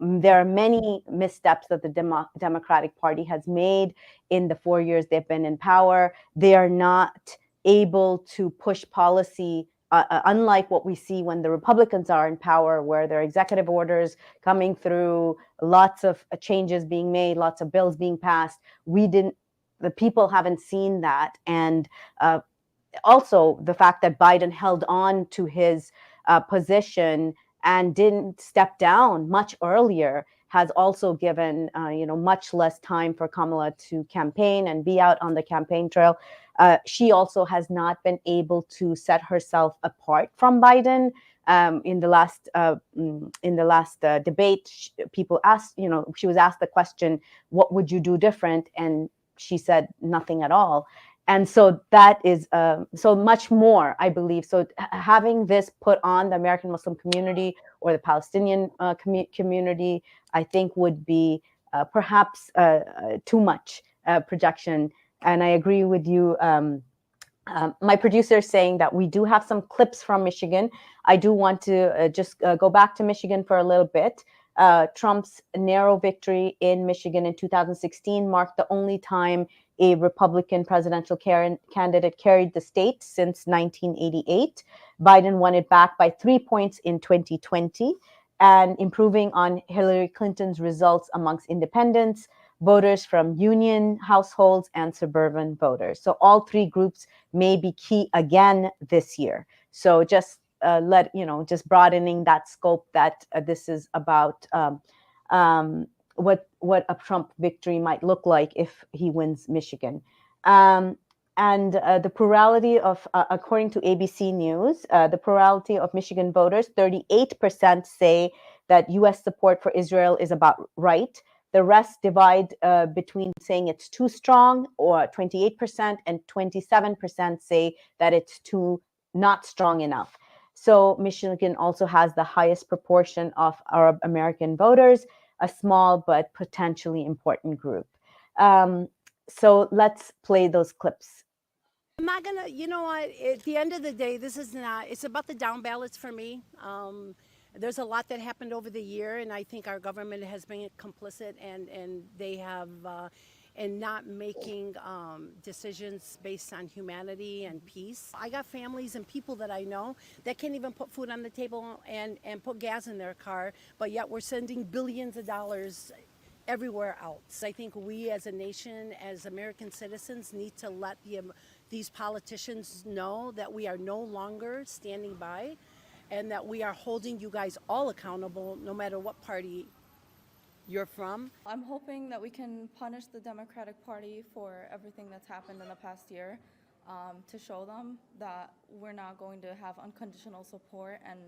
There are many missteps that the Democratic Party has made in the 4 years they've been in power. They are not able to push policy, unlike what we see when the Republicans are in power, where there are executive orders coming through, lots of changes being made, lots of bills being passed. The people haven't seen that. And also the fact that Biden held on to his position and didn't step down much earlier has also given much less time for Kamala to campaign and be out on the campaign trail. She also has not been able to set herself apart from Biden. In the last debate, people asked, she was asked the question, "What would you do different?" And she said nothing at all. And so that is so much more, I believe. So having this put on the American Muslim community or the Palestinian community, I think would be perhaps too much projection. And I agree with you. My producer is saying that we do have some clips from Michigan. I do want to just go back to Michigan for a little bit. Trump's narrow victory in Michigan in 2016 marked the only time a Republican presidential candidate carried the state since 1988. Biden won it back by 3 points in 2020, and improving on Hillary Clinton's results amongst independents, voters from union households, and suburban voters. So all three groups may be key again this year. So just just broadening that scope, that this is about what a Trump victory might look like if he wins Michigan. And the plurality of, according to ABC News, the plurality of Michigan voters, 38% say that U.S. support for Israel is about right. The rest divide between saying it's too strong, or 28%, and 27% say that it's not strong enough. So Michigan also has the highest proportion of Arab American voters, a small but potentially important group. So let's play those clips. I'm not gonna, at the end of the day, it's about the down ballots for me. There's a lot that happened over the year, and I think our government has been complicit, and they have in not making decisions based on humanity and peace. I got families and people that I know that can't even put food on the table and put gas in their car, but yet we're sending billions of dollars everywhere else. I think we as a nation, as American citizens, need to let these politicians know that we are no longer standing by, and that we are holding you guys all accountable, no matter what party you're from. I'm hoping that we can punish the Democratic Party for everything that's happened in the past year, to show them that we're not going to have unconditional support, and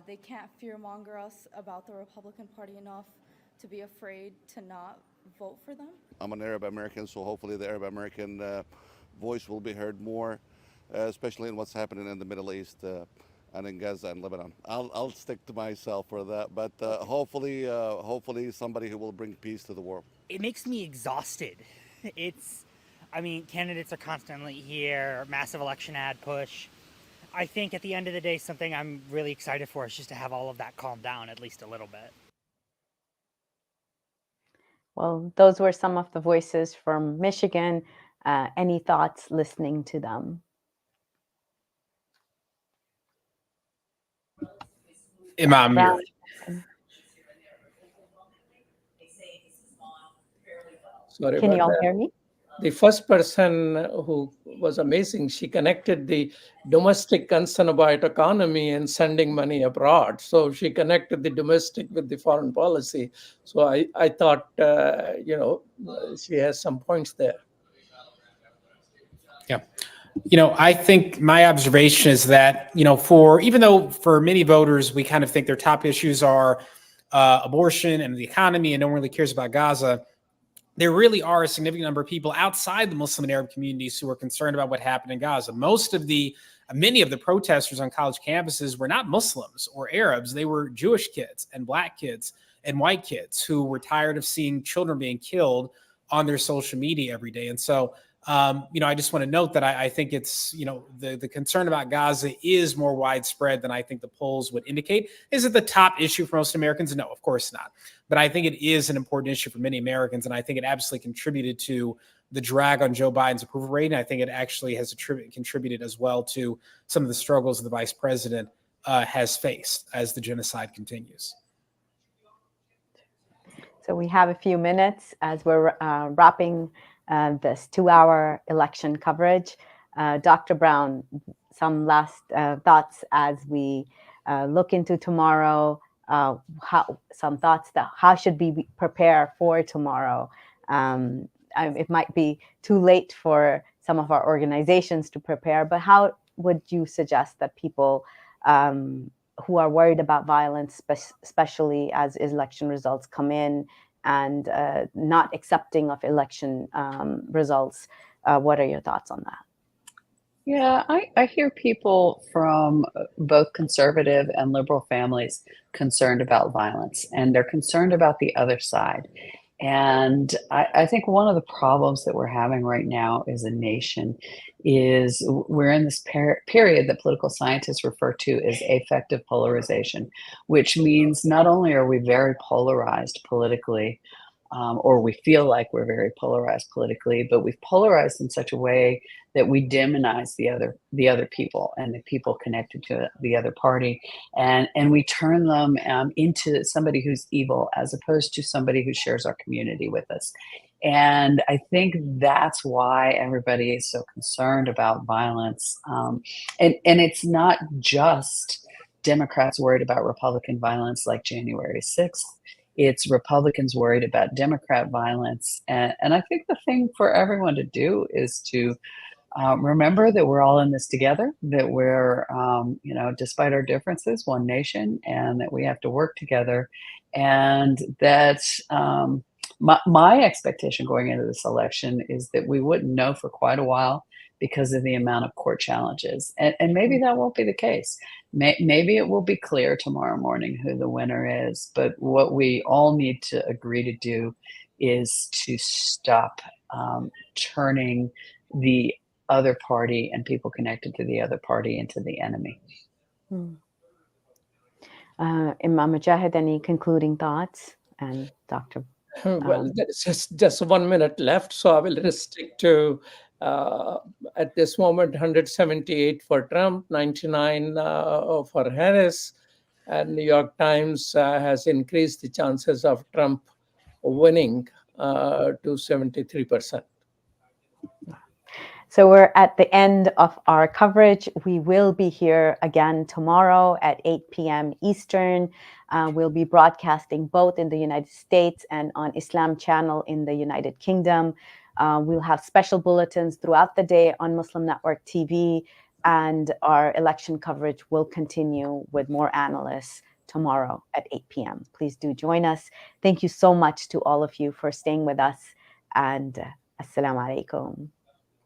they can't fearmonger us about the Republican Party enough to be afraid to not vote for them. I'm an Arab American, so hopefully the Arab American voice will be heard more, especially in what's happening in the Middle East and in Gaza and Lebanon. I'll stick to myself for that, but hopefully somebody who will bring peace to the world. It makes me exhausted. Candidates are constantly here, massive election ad push. I think at the end of the day, something I'm really excited for is just to have all of that calm down at least a little bit. Well, those were some of the voices from Michigan. Any thoughts listening to them? Imam, Sorry can about you all that. hear me? the first person who was amazing. She connected the domestic concern about economy and sending money abroad. So she connected the domestic with the foreign policy. So I thought, she has some points there. Yeah. I think my observation is that, even though for many voters, we kind of think their top issues are abortion and the economy and no one really cares about Gaza, there really are a significant number of people outside the Muslim and Arab communities who are concerned about what happened in Gaza. Many of the protesters on college campuses were not Muslims or Arabs. They were Jewish kids and Black kids and white kids who were tired of seeing children being killed on their social media every day. And so, I just want to note that I think it's, the concern about Gaza is more widespread than I think the polls would indicate. Is it the top issue for most Americans? No, of course not. But I think it is an important issue for many Americans. And I think it absolutely contributed to the drag on Joe Biden's approval rating. I think it actually has contributed as well to some of the struggles the vice president has faced as the genocide continues. So we have a few minutes as we're wrapping this 2-hour election coverage. Dr. Brown, some last thoughts as we look into tomorrow. How should we prepare for tomorrow? It might be too late for some of our organizations to prepare, but how would you suggest that people who are worried about violence, especially as election results come in, and not accepting of election results, what are your thoughts on that? Yeah, I hear people from both conservative and liberal families concerned about violence, and they're concerned about the other side. And I think one of the problems that we're having right now as a nation is we're in this period that political scientists refer to as affective polarization, which means not only are we very polarized politically, or we feel like we're very polarized politically, but we've polarized in such a way that we demonize the other people and the people connected to the other party, and we turn them into somebody who's evil as opposed to somebody who shares our community with us. And I think that's why everybody is so concerned about violence. And it's not just Democrats worried about Republican violence like January 6th. It's Republicans worried about Democrat violence. And I think the thing for everyone to do is to remember that we're all in this together, that we're, despite our differences, one nation, and that we have to work together. And that my expectation going into this election is that we wouldn't know for quite a while because of the amount of court challenges. And maybe that won't be the case. Maybe it will be clear tomorrow morning who the winner is. But what we all need to agree to do is to stop turning the other party and people connected to the other party into the enemy. Imam Mujahid, any concluding thoughts? And Dr. Well, there's just 1 minute left, so I will restrict to at this moment 178 for Trump, 99 for Harris, and New York Times has increased the chances of Trump winning to 73%. So we're at the end of our coverage. We will be here again tomorrow at 8 p.m. Eastern. We'll be broadcasting both in the United States and on Islam Channel in the United Kingdom. We'll have special bulletins throughout the day on Muslim Network TV, and our election coverage will continue with more analysts tomorrow at 8 p.m. Please do join us. Thank you so much to all of you for staying with us, and assalamu alaikum.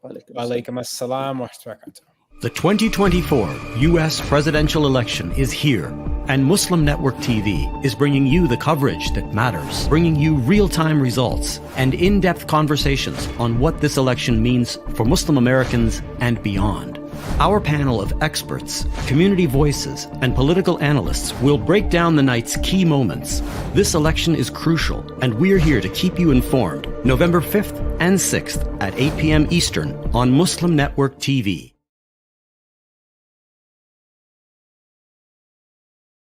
Walaikum assalam wa rahmatullahi. The 2024 U.S. presidential election is here, and Muslim Network TV is bringing you the coverage that matters, bringing you real-time results and in-depth conversations on what this election means for Muslim Americans and beyond. Our panel of experts, community voices, and political analysts will break down the night's key moments. This election is crucial, and we're here to keep you informed. November 5th and 6th at 8 p.m. Eastern on Muslim Network TV.